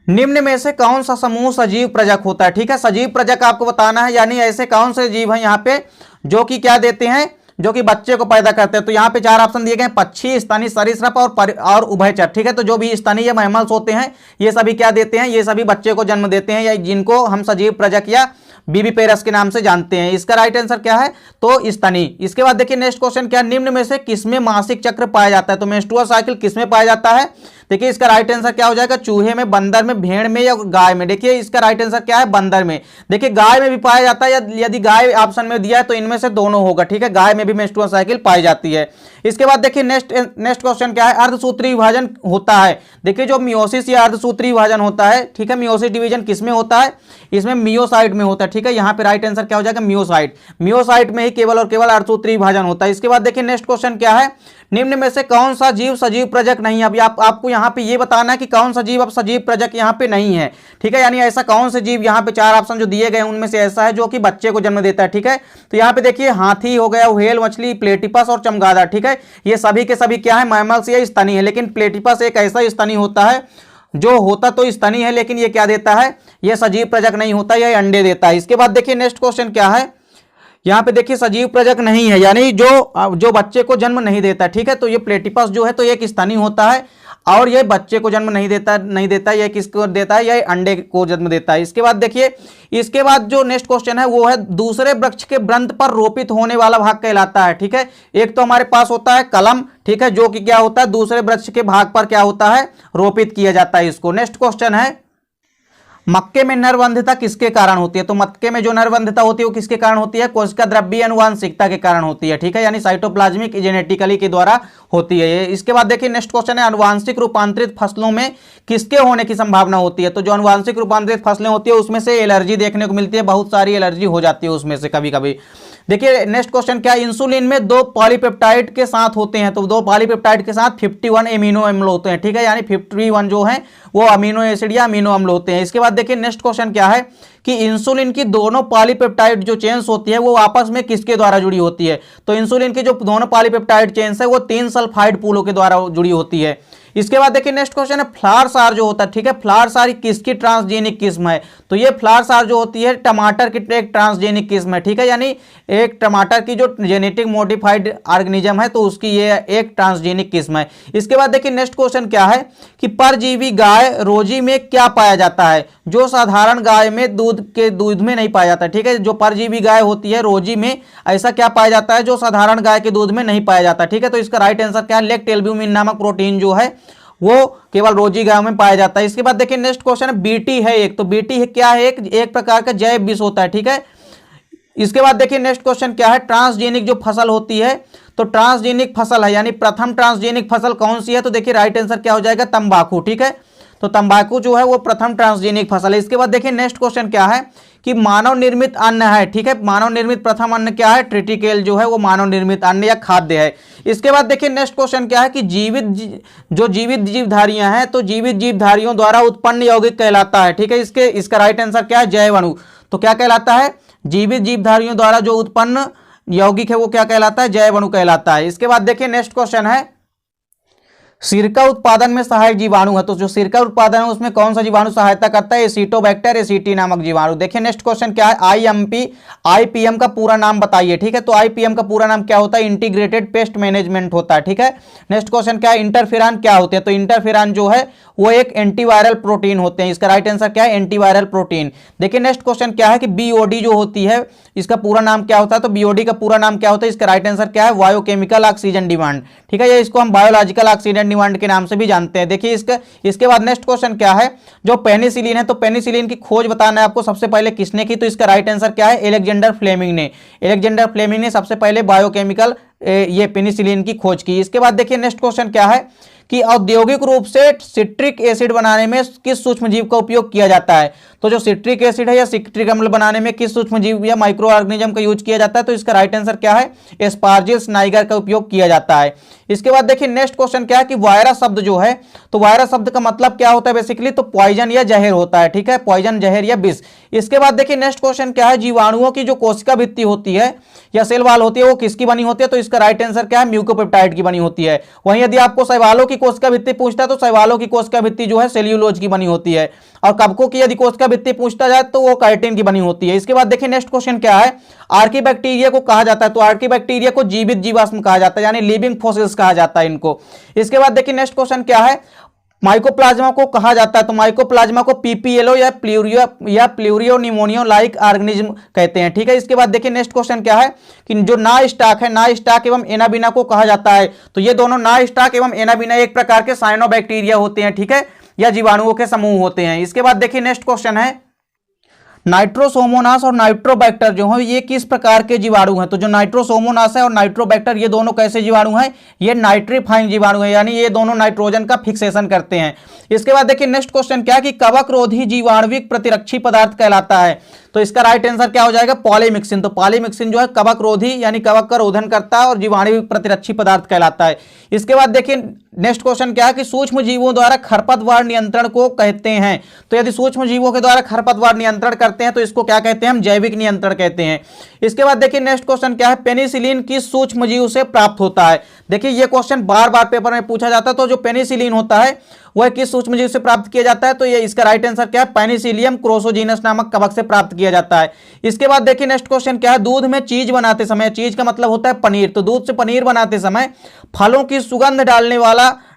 S1: निम्न में से कौन सा समूह सजीव प्रजक होता है। ठीक है, सजीव प्रजक आपको बताना है, यानी ऐसे कौन से जीव हैं यहाँ पे जो कि क्या देते हैं, जो कि बच्चे को पैदा करते हैं। तो यहाँ पे चार ऑप्शन दिए गए, पक्षी, स्तनी, सरीसृप और उभयचर। ठीक है, तो जो भी स्तनीय मैमल्स होते हैं ये सभी क्या देते हैं, ये सभी बच्चे को जन्म देते हैं, या जिनको हम सजीव प्रजक या बीबी पेरस के नाम से जानते हैं। इसका राइट आंसर क्या है, तो स्तनी। इसके बाद देखिए नेक्स्ट क्वेश्चन क्या, निम्न में से किसमें मासिक चक्र पाया जाता है। तो मेंस्ट्रुअल साइकिल किसमें पाया जाता है। देखिए इसका राइट आंसर क्या हो जाएगा, चूहे में, बंदर में, भेड़ में या गाय में। देखिए इसका राइट आंसर क्या है, बंदर में। देखिए गाय में भी पाया जाता है, यदि गाय ऑप्शन में दिया है तो इनमें से दोनों होगा। ठीक है, गाय में भी मेंस्ट्रुअल साइकिल पाई जाती है। इसके बाद देखिए नेक्स्ट क्वेश्चन क्या है, अर्धसूत्री विभाजन होता है। देखिए जो मियोसिस या अर्धसूत्री विभाजन होता है, ठीक है, मियोसिस डिवीजन किसमें होता है, इसमें मियोसाइट में होता है। ठीक है, यहाँ पे राइट आंसर क्या हो जाएगा, मियोसाइट। मियोसाइट में ही केवल और केवल अर्धसूत्री विभाजन होता है। इसके बाद देखिए नेक्स्ट क्वेश्चन क्या है, निम्न में से कौन सा जीव सजीव प्रजक नहीं है। अभी आपको यहाँ पे ये बताना है कि कौन सा जीव अब सजीव प्रजक यहाँ पे नहीं है। ठीक है, यानी ऐसा कौन से जीव, यहाँ पे चार ऑप्शन जो दिए गए उनमें से ऐसा है जो कि बच्चे को जन्म देता है। ठीक है, तो यहाँ पे देखिए हाथी हो गया, व्हेल मछली, प्लेटिपस और चमगादड़। ठीक है, ये सभी के सभी क्या है, मैमल्स या स्तनी है। लेकिन प्लेटिपस एक ऐसा स्तनी होता है जो होता तो स्तनी है, लेकिन ये क्या देता है, ये सजीव प्रजक नहीं होता, ये अंडे देता है। इसके बाद देखिए नेक्स्ट क्वेश्चन क्या है, यहाँ पे देखिए सजीव प्रजक नहीं है, यानी जो बच्चे को जन्म नहीं देता। ठीक है, तो ये प्लेटिपस जो है तो ये एक स्तनी होता है और ये बच्चे को जन्म नहीं देता, ये किसको देता है, ये अंडे को जन्म देता है। इसके बाद देखिए, इसके बाद जो नेक्स्ट क्वेश्चन है वो है, दूसरे वृक्ष के वृंत पर रोपित होने वाला भाग कहलाता है। ठीक है, एक तो हमारे पास होता है कलम, ठीक है, जो कि क्या होता है, दूसरे वृक्ष के भाग पर क्या होता है, रोपित किया जाता है इसको। नेक्स्ट क्वेश्चन है, मक्के में नरवंध्यता किसके कारण होती है। तो मक्के में जो नरवंध्यता होती है वो किसके कारण होती है, कोशिका द्रव्य अनुवांशिकता के कारण होती है। ठीक है, यानी साइटोप्लाज्मिक जेनेटिकली के द्वारा होती है ये। इसके बाद देखिए नेक्स्ट क्वेश्चन है, अनुवांशिक रूपांतरित फसलों में किसके होने की संभावना होती है। तो जो अनुवांशिक रूपांतरित फसलें होती है उसमें से एलर्जी देखने को मिलती है, बहुत सारी एलर्जी हो जाती है उसमें से कभी कभी। देखिए नेक्स्ट क्वेश्चन क्या, इंसुलिन में दो पॉलीपेप्टाइड के साथ होते हैं। तो दो पॉलीपेप्टाइड के साथ 51 एमिनो अम्ल होते हैं। ठीक है, यानी 51 जो है वो अमीनो एसिड या अमीनो अम्ल होते हैं। इसके बाद देखिए नेक्स्ट क्वेश्चन क्या है कि इंसुलिन की दोनों पॉलीपेप्टाइड जो चेन्स होती है वो आपस में किसके द्वारा जुड़ी होती है। तो इंसुलिन की जो दोनों पॉलीपेप्टाइड चेन्स है वो 3 सल्फाइड पूलों के द्वारा जुड़ी होती है। इसके बाद देखिए नेक्स्ट क्वेश्चन है, फ्लावर सार जो होता है, ठीक है, फ्लावर सार किसकी ट्रांसजेनिक किस्म है। तो ये फ्लावर सार जो होती है टमाटर की एक ट्रांसजेनिक किस्म है। ठीक है, यानी एक टमाटर की जो जेनेटिक मॉडिफाइड ऑर्गेनिज्म है तो उसकी ये एक ट्रांसजेनिक किस्म है। इसके बाद देखिए नेक्स्ट क्वेश्चन क्या है कि परजीवी गाय रोजी में क्या पाया जाता है, जो साधारण गाय में दूध में नहीं पाया जाता। ठीक है, जो परजीवी गाय होती है रोजी में ऐसा क्या पाया जाता है जो साधारण गाय के दूध में नहीं पाया जाता। ठीक है, तो इसका राइट आंसर क्या है, लेक्ट एल्ब्यूमिन नामक प्रोटीन जो है वो केवल रोजी गायों में पाया जाता है। इसके बाद देखिए नेक्स्ट क्वेश्चन है, बीटी है एक, तो बीटी है क्या है, एक प्रकार का जैव विष होता है। ठीक है, इसके बाद देखिए नेक्स्ट क्वेश्चन क्या है, ट्रांसजेनिक जो फसल होती है तो ट्रांसजेनिक फसल है, यानी प्रथम ट्रांसजेनिक फसल कौन सी है। तो देखिए राइट आंसर क्या हो जाएगा, तंबाकू। ठीक है, तो तंबाकू जो है वो प्रथम ट्रांसजेनिक फसल है। इसके बाद देखिए नेक्स्ट क्वेश्चन क्या है कि मानव निर्मित अन्न है। ठीक है, मानव निर्मित प्रथम अन्न क्या है, ट्रिटिकेल जो है वो मानव निर्मित अन्न या खाद्य है। इसके बाद देखिए नेक्स्ट क्वेश्चन क्या है कि जीवित जीवधारियां हैं तो जीवित जीवधारियों द्वारा उत्पन्न यौगिक कहलाता है। ठीक है, इसका राइट आंसर क्या है, जैव अणु। तो क्या कहलाता है, जीवित जीवधारियों द्वारा जो उत्पन्न यौगिक है वो क्या कहलाता है, जैव अणु कहलाता है। इसके बाद देखिए नेक्स्ट क्वेश्चन है, सिरका उत्पादन में सहायक जीवाणु है, तो जो सिरका उत्पादन है उसमें कौन सा जीवाणु सहायता करता है? एसिटोबैक्टर एसिटी नामक जीवाणु। देखिए नेक्स्ट क्वेश्चन क्या है, आईपीएम का पूरा नाम बताइए। ठीक है, तो आईपीएम का पूरा नाम क्या होता है? इंटीग्रेटेड पेस्ट मैनेजमेंट होता है। ठीक है, नेक्स्ट क्वेश्चन क्या है, इंटरफेरॉन क्या होते हैं? तो इंटरफेरॉन जो है वो एक एंटीवायरल प्रोटीन होते हैं। इसका राइट आंसर क्या है? Antiviral protein. देखिए नेक्स्ट क्वेश्चन क्या है कि बीओडी जो होती है इसका पूरा नाम क्या होता है? तो बीओडी का पूरा नाम क्या होता है? इसका राइट आंसर क्या है? Biochemical oxygen demand. ठीक है, ये इसको हम बायोलॉजिकल ऑक्सीजन डिमांड के नाम से भी जानते हैं। देखिए इसके बाद नेक्स्ट क्वेश्चन क्या है, जो पेनिसिलिन है, तो पेनिसिलिन की खोज बताना है आपको सबसे पहले किसने की? तो इसका राइट आंसर क्या है? एलेक्जेंडर फ्लेमिंग ने। एलेक्जेंडर फ्लेमिंग ने सबसे पहले बायोकेमिकल ये पेनिसिलिन की खोज की। इसके बाद देखिए नेक्स्ट क्वेश्चन क्या है कि औद्योगिक रूप से सिट्रिक एसिड बनाने में किस सूक्ष्मजीव का उपयोग किया जाता है? तो जो सिट्रिक एसिड है या सिट्रिक अम्ल बनाने में किस सूक्ष्मजीव या माइक्रो ऑर्गेनिज्म का यूज किया जाता है? तो इसका राइट आंसर क्या है? एस्पार्जिलस नाइगर का उपयोग किया जाता है। इसके बाद देखिए नेक्स्ट क्वेश्चन क्या है कि वायरस शब्द जो है, तो वायरस शब्द का मतलब क्या होता है बेसिकली? तो पॉइजन या जहर होता है। ठीक है, पॉइजन, जहर या विष। इसके बाद देखिए नेक्स्ट क्वेश्चन क्या है, जीवाणुओं की जो कोशिका भित्ति होती है या सेल वॉल होती है वो किसकी बनी होती है? तो इसका राइट आंसर क्या है? म्यूकोपेप्टाइड की बनी होती है। वहीं यदि आपको शैवालों की कोशिका भित्ति पूछता है तो शैवालों की कोशिका भित्ति जो है सेल्यूलोज की बनी होती है, और कवकों की यदि कोशिका भित्ति पूछता जाए तो वो काइटिन की बनी होती है। इसके बाद देखिए नेक्स्ट क्वेश्चन क्या है, आर्कीबैक्टीरिया को कहा जाता है, तो आर्कीबैक्टीरिया को जीवित जीवाश्म कहा जाता है, यानी लिविंग फॉसिल्स कहा जाता है इनको। इसके बाद देखिए नेक्स्ट क्वेश्चन क्या है, माइकोप्लाज्मा को कहा जाता है, तो माइकोप्लाज्मा को पीपीएलओ या प्लूरियो निमोनियो लाइक ऑर्गेनिज्म कहते हैं। ठीक है, इसके बाद देखिए नेक्स्ट क्वेश्चन क्या है कि जो ना स्टाक है, ना स्टाक एवं एनाबिना को कहा जाता है, तो ये दोनों ना स्टाक एवं एनाबिना एक प्रकार के साइनोबैक्टीरिया होते हैं। ठीक है, या जीवाणुओं के समूह होते हैं। इसके बाद देखिए नेक्स्ट क्वेश्चन है, नाइट्रोसोमोनास और नाइट्रोबैक्टर जो है ये किस प्रकार के जीवाणु हैं? तो जो नाइट्रोसोमोनास है और नाइट्रोबैक्टर ये दोनों कैसे जीवाणु हैं? ये नाइट्रीफाइंग जीवाणु है, यानी ये दोनों नाइट्रोजन का फिक्सेशन करते हैं। इसके बाद देखिए नेक्स्ट क्वेश्चन क्या है कि कवक रोधी जीवाणुविक प्रतिरक्षी पदार्थ कहलाता है, तो इसका राइट आंसर क्या हो जाएगा? पॉलीमिक्सिन। तो पॉलीमिक्सिन जो है कवक रोधी यानी कवक का रोधन करता है और जीवाणुविक प्रतिरक्षी पदार्थ कहलाता है। इसके बाद देखिए नेक्स्ट क्वेश्चन क्या है कि सूक्ष्म जीवों द्वारा खरपतवार नियंत्रण को कहते हैं, तो यदि सूक्ष्म जीवों के द्वारा खरपतवार नियंत्रण करते हैं तो इसको क्या कहते हैं? हम जैविक नियंत्रण कहते हैं। इसके बाद देखिए नेक्स्ट क्वेश्चन क्या है, पेनिसिलिन किस सूक्ष्म जीव से प्राप्त होता है? देखिए ये क्वेश्चन बार बार पेपर में पूछा जाता है, तो जो पेनिसिलिन होता है वह किस सूक्ष्मजीव से प्राप्त किया जाता है? तो ये इसका राइट आंसर क्या है? पेनिसिलियम क्रोसोजीनस नामक कवक से प्राप्त किया जाता है। इसके बाद देखिए नेक्स्ट क्वेश्चन क्या है, दूध में चीज बनाते समय, चीज का मतलब होता है पनीर, तो दूध से पनीर बनाते समय फलों की सुगंध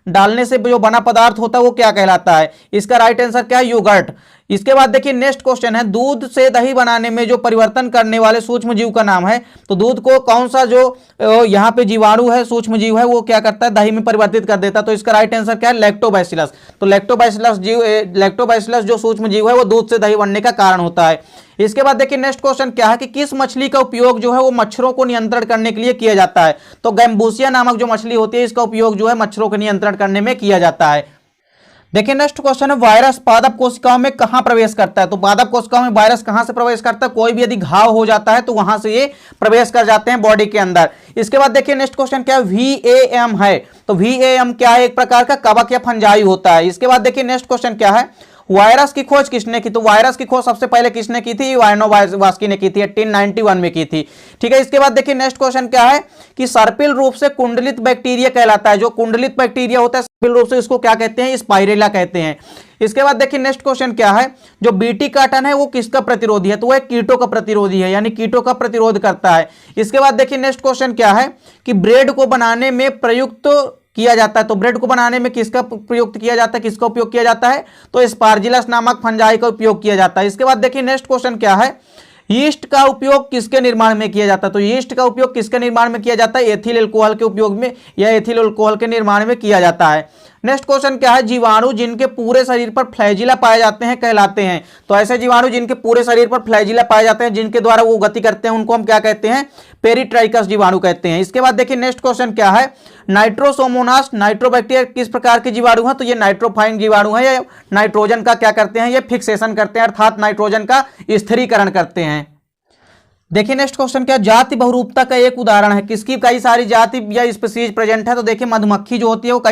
S1: डालने से जो बना पदार्थ होता है वो क्या कहलाता है? इसका राइट आंसर क्या है? योगर्ट। इसके बाद देखिए नेक्स्ट क्वेश्चन है, दूध से दही बनाने में जो परिवर्तन करने वाले सूक्ष्म जीव का नाम है, तो दूध को कौन सा जो यहाँ पे जीवाणु है, सूक्ष्म जीव है, वो क्या करता है? दही में परिवर्तित कर देता है, तो इसका राइट आंसर क्या है? लैक्टोबैसिलस। तो लैक्टोबैसिलस जो सूक्ष्म जीव है वो दूध से दही बनने का कारण होता है। इसके बाद देखिए नेक्स्ट क्वेश्चन क्या है कि किस मछली का उपयोग जो है वो मच्छरों को नियंत्रण करने के लिए किया जाता है? तो गैम्बूसिया नामक जो मछली होती है इसका उपयोग जो है मच्छरों को नियंत्रण करने में किया जाता है। देखिए नेक्स्ट क्वेश्चन है, वायरस पादप कोशिकाओं में कहां प्रवेश करता है? तो पादप कोशिकाओं में वायरस कहां से प्रवेश करता है? कोई भी यदि घाव हो जाता है तो वहां से ये प्रवेश कर जाते हैं बॉडी के अंदर। इसके बाद देखिए नेक्स्ट क्वेश्चन क्या है, VAM है, तो VAM क्या है? एक प्रकार का कवक या फंजाई होता है। इसके बाद देखिए नेक्स्ट क्वेश्चन क्या है, वायरस की खोज किसने की? तो वायरस की खोज सबसे पहले किसने की थी? वायनोवास्की ने की थी, 1891 में की थी। ठीक है, इसके बाद देखिए नेक्स्ट क्वेश्चन क्या है कि सर्पिल रूप से कुंडलित बैक्टीरिया कहलाता है, जो कुंडलित बैक्टीरिया होता है सर्पिल रूप से इसको क्या कहते हैं? स्पाइरेला कहते हैं। इसके बाद देखिए नेक्स्ट क्वेश्चन क्या है, जो बीटी कार्टन है वो किसका प्रतिरोधी है? तो वह कीटों का प्रतिरोधी है, यानी कीटों का प्रतिरोध करता है। इसके बाद देखिए नेक्स्ट क्वेश्चन क्या है कि ब्रेड को बनाने में प्रयुक्त किया जाता है, तो ब्रेड को बनाने में किसका प्रयुक्त किया जाता है? किसका उपयोग किया जाता है? तो एस्पार्जिलस नामक फंजाई का उपयोग किया जाता है। इसके बाद देखिए नेक्स्ट क्वेश्चन क्या है, यीस्ट का उपयोग किसके निर्माण में किया जाता है? तो यीस्ट का उपयोग किसके निर्माण में किया जाता है? एथिल अल्कोहल के उपयोग में या एथिल अल्कोहल के निर्माण में किया जाता है। नेक्स्ट क्वेश्चन क्या है, जीवाणु जिनके पूरे शरीर पर फ्लैजिला पाए जाते हैं कहलाते हैं, तो ऐसे जीवाणु जिनके पूरे शरीर पर फ्लैजिला पाए जाते हैं, जिनके द्वारा वो गति करते हैं, उनको हम क्या कहते हैं? पेरिट्राइकस जीवाणु कहते हैं। इसके बाद देखिए नेक्स्ट क्वेश्चन क्या है, नाइट्रोसोमोनास नाइट्रोबैक्टीरिया किस प्रकार के जीवाणु हैं? तो ये नाइट्रोफाइंग जीवाणु है, या नाइट्रोजन का क्या करते हैं? ये फिक्सेशन करते हैं, अर्थात नाइट्रोजन का स्थिरीकरण करते हैं। देखिए नेक्स्ट क्वेश्चन क्या, जाति बहुरूपता का एक उदाहरण है, किसकी कई सारी जाति या स्पीसीज प्रेजेंट है। तो देखिए मधुमक्खी जो होती है वो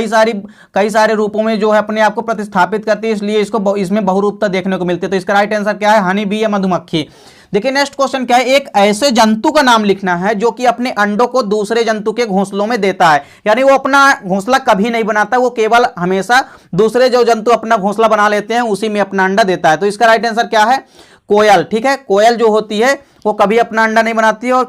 S1: कई सारे रूपों में जो है अपने आप को प्रतिस्थापित करती है, इसलिए इसको इसमें बहुरूपता देखने को मिलती है। तो इसका राइट आंसर क्या है, हनी बी या मधुमक्खी। देखिए नेक्स्ट क्वेश्चन क्या है, एक ऐसे जंतु का नाम लिखना है जो कि अपने अंडों को दूसरे जंतु के घोंसलों में देता है, यानी वो अपना घोंसला कभी नहीं बनाता, वो केवल हमेशा दूसरे जो जंतु अपना घोंसला बना लेते हैं उसी में अपना अंडा देता है। तो इसका राइट आंसर क्या है, कोयल। ठीक है, कोयल जो होती है वो कभी अपना अंडा नहीं बनाती है और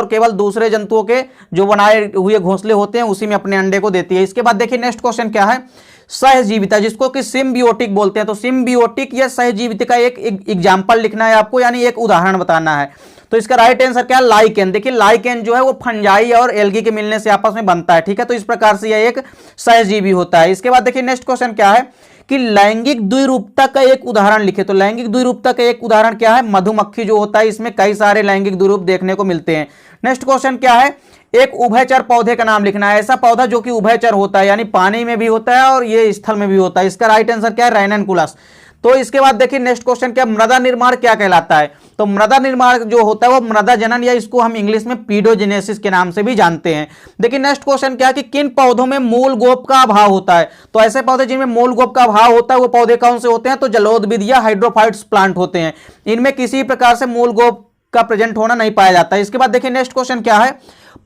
S1: केवल दूसरे जंतुओं के जो बनाए हुए घोंसले होते हैं उसी में अपने अंडे को देती है। इसके बाद देखिए नेक्स्ट क्वेश्चन क्या है, सहजीविता जिसको कि सिम्बियोटिक बोलते हैं। तो सिम्बियोटिक या सहजीविता का एक एग्जाम्पल लिखना है आपको, यानी एक उदाहरण बताना है। तो इसका राइट आंसर क्या है, लाइकेन। देखिए लाइकेन जो है वो फंजाई और एल्गी के मिलने से आपस में बनता है। ठीक है, तो इस प्रकार से यह एक सहजीवी होता है। इसके बाद देखिए नेक्स्ट क्वेश्चन क्या है कि लैंगिक द्विरूपता का एक उदाहरण लिखे। तो लैंगिक द्विरूपता का एक उदाहरण क्या है, मधुमक्खी जो होता है इसमें कई सारे लैंगिक द्विरूप देखने को मिलते हैं। नेक्स्ट क्वेश्चन क्या है, एक उभयचर पौधे का नाम लिखना है, ऐसा पौधा जो कि उभयचर होता है, यानी पानी में भी होता है और ये स्थल में भी होता है। इसका राइट आंसर क्या है, रैननकुलस। तो इसके बाद देखिए नेक्स्ट क्वेश्चन क्या, मृदा निर्माण क्या कहलाता है। तो मृदा निर्माण जो होता है वो मृदा जनन या इसको हम इंग्लिश में पीडोजेनेसिस के नाम से भी जानते हैं। देखिए नेक्स्ट क्वेश्चन क्या है कि किन पौधों में मूल गोप का अभाव होता है। तो ऐसे पौधे जिनमें मूल गोप का अभाव होता है वो पौधे कौन से होते हैं, तो जलोदविद या हाइड्रोफाइट्स प्लांट होते हैं। इनमें किसी प्रकार से मूल गोप का प्रेजेंट होना नहीं पाया जाता है। इसके बाद देखिए नेक्स्ट क्वेश्चन क्या है,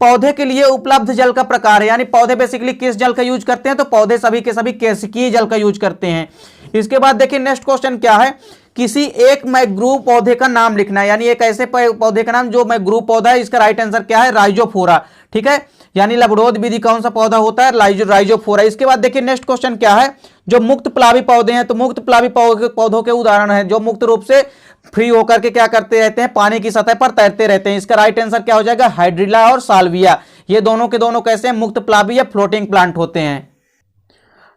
S1: पौधे के लिए उपलब्ध जल का प्रकार है, यानी पौधे बेसिकली किस जल का यूज करते हैं। तो पौधे सभी के सभी केशिकीय जल का यूज करते हैं। इसके बाद देखिए नेक्स्ट क्वेश्चन क्या है, किसी एक मैग्रूव पौधे का नाम लिखना है, यानी एक ऐसे पौधे का नाम जो मैग्रूव पौधा है। इसका राइट आंसर क्या है, राइजोफोरा। ठीक है, यानी लबड़ोद विधि कौन सा पौधा होता है, राइजोफोरा। इसके बाद देखिए नेक्स्ट क्वेश्चन क्या है, जो मुक्त प्लावी पौधे हैं। तो मुक्त प्लावी पौधों के उदाहरण है जो मुक्त रूप से फ्री होकर के क्या करते रहते हैं, पानी की सतह पर तैरते रहते हैं। इसका राइट आंसर क्या हो जाएगा, हाइड्रिला और साल्विया। ये दोनों के दोनों कैसे हैं, मुक्त प्लावी या फ्लोटिंग प्लांट होते हैं।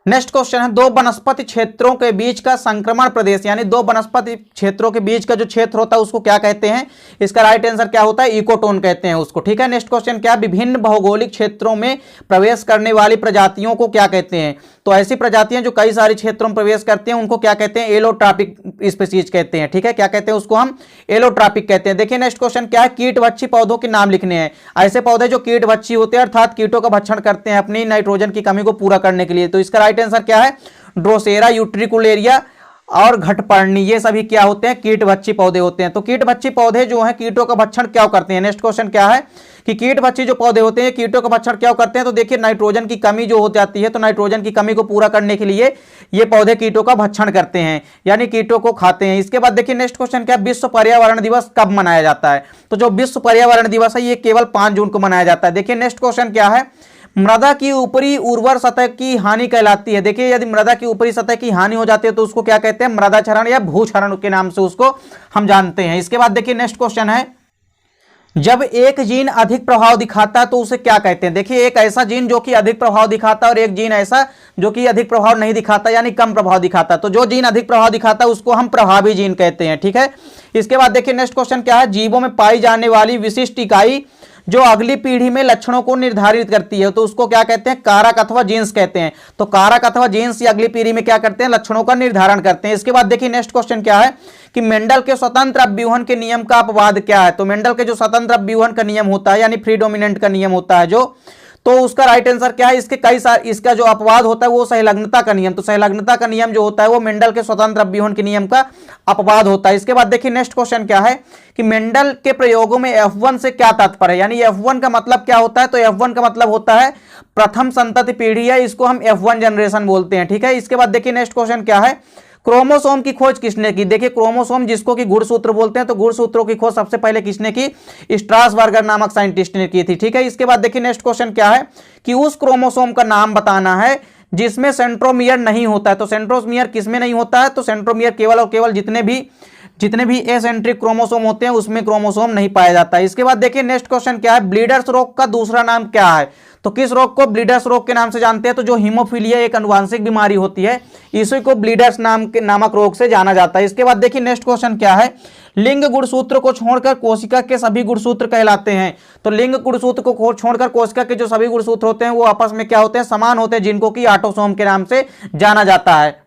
S1: नेक्स्ट क्वेश्चन है, दो वनस्पति क्षेत्रों के बीच का संक्रमण प्रदेश, यानी दो वनस्पति क्षेत्रों के बीच का जो क्षेत्र होता है उसको क्या कहते हैं। इसका राइट आंसर क्या होता है, इकोटोन कहते हैं उसको। ठीक है, नेक्स्ट क्वेश्चन क्या, विभिन्न भौगोलिक क्षेत्रों में प्रवेश करने वाली प्रजातियों को क्या कहते हैं। तो ऐसी प्रजातियां जो कई सारे क्षेत्रों में प्रवेश करती हैं उनको क्या कहते हैं, एलोट्रॉपिक स्पीसीज कहते हैं। ठीक है, क्या कहते हैं उसको, हम एलोट्रॉपिक कहते हैं। देखिए नेक्स्ट क्वेश्चन क्या है, कीटभक्षी पौधों के नाम लिखने हैं। ऐसे पौधे जो कीटभक्षी होते हैं अर्थात कीटों का भक्षण करते हैं अपनी नाइट्रोजन की कमी को पूरा करने के लिए। तो इसका राइट आंसर क्या है, ड्रोसेरा, यूट्रिकुलेरिया और घटपर्णी, ये सभी क्या होते हैं, कीटभक्षी पौधे होते हैं। तो कीटभक्षी पौधे जो हैं कीटों का भक्षण क्या करते हैं। नेक्स्ट क्वेश्चन क्या है कि कीटभक्षी जो पौधे होते हैं कीटों का भक्षण क्या करते हैं। तो देखिए नाइट्रोजन की कमी जो हो जाती है, तो नाइट्रोजन की कमी को पूरा करने के लिए ये पौधे कीटों का भक्षण करते हैं, यानी कीटों को खाते हैं। इसके बाद देखिए नेक्स्ट क्वेश्चन क्या, विश्व पर्यावरण दिवस कब मनाया जाता है। तो जो विश्व पर्यावरण दिवस है ये केवल 5 जून को मनाया जाता है। देखिए नेक्स्ट क्वेश्चन क्या है, मृदा की ऊपरी उर्वर सतह की हानि कहलाती है। देखिए यदि मृदा की ऊपरी सतह की हानि हो जाती है तो उसको क्या कहते हैं, मृदा क्षरण या भूक्षरण के नाम से उसको हम जानते हैं। इसके बाद देखिए नेक्स्ट क्वेश्चन है, जब एक जीन अधिक प्रभाव दिखाता है तो उसे क्या कहते हैं। देखिए एक ऐसा जीन जो कि अधिक प्रभाव दिखाता है और एक जीन ऐसा जो कि अधिक प्रभाव नहीं दिखाता, यानी कम प्रभाव दिखाता। तो जो जीन अधिक प्रभाव दिखाता है उसको हम प्रभावी जीन कहते हैं। ठीक है, इसके बाद देखिए नेक्स्ट क्वेश्चन क्या है, जीवों में पाई जाने वाली विशिष्ट इकाई जो अगली पीढ़ी में लक्षणों को निर्धारित करती है तो उसको क्या कहते हैं, कारक अथवा जीन्स कहते हैं। तो कारक अथवा जीन्स अगली पीढ़ी में क्या करते हैं, लक्षणों का निर्धारण करते हैं। इसके बाद देखिए नेक्स्ट क्वेश्चन क्या है कि मेंडल के स्वतंत्र अपव्यूहन के नियम का अपवाद क्या है। तो मेंडल के जो स्वतंत्र अपव्यूहन का नियम होता है, यानी फ्री डोमिनेंट का नियम होता है जो, तो उसका राइट आंसर क्या है, इसके कई सारे, इसका जो अपवाद होता है वो सहलग्नता का नियम। तो सहलग्नता का नियम जो होता है वो मेंडल के स्वतंत्र अपव्यूहन के नियम का अपवाद होता है। इसके बाद देखिए नेक्स्ट क्वेश्चन क्या है कि मेंडल के प्रयोगों में F1 से क्या तात्पर्य है, यानी F1 का मतलब क्या होता है। तो F1 का मतलब होता है प्रथम संतति पीढ़ी है, इसको हम F1 जनरेशन बोलते हैं। ठीक है, इसके बाद देखिए नेक्स्ट क्वेश्चन क्या है, क्रोमोसोम की खोज किसने की। देखिए क्रोमोसोम जिसको कि गुणसूत्र बोलते हैं, तो गुणसूत्रों की खोज सबसे पहले किसने की, स्ट्रासबर्गर नामक साइंटिस्ट ने की थी। ठीक है, इसके बाद देखिए नेक्स्ट क्वेश्चन क्या है कि उस क्रोमोसोम का नाम बताना है जिसमें सेंट्रोमियर नहीं होता है। तो सेंट्रोमियर किसमें नहीं होता है, तो सेंट्रोमियर केवल और केवल जितने भी एसेंट्रिक क्रोमोसोम होते हैं उसमें क्रोमोसोम नहीं पाया जाता है। इसके बाद देखिए नेक्स्ट क्वेश्चन क्या है, ब्लीडर्स रोग का दूसरा नाम क्या है। तो किस रोग को ब्लीडर्स रोग के नाम से जानते हैं, तो जो हीमोफीलिया एक अनुवांशिक बीमारी होती है इसी को ब्लीडर्स नामक रोग से जाना जाता है। इसके बाद देखिए नेक्स्ट क्वेश्चन क्या है, लिंग गुणसूत्र को छोड़कर कोशिका के सभी गुणसूत्र कहलाते हैं। तो लिंग गुणसूत्र को छोड़कर कोशिका के जो सभी गुणसूत्र होते हैं वो आपस में क्या होते हैं, समान होते हैं, जिनको कि ऑटोसोम के नाम से जाना जाता है।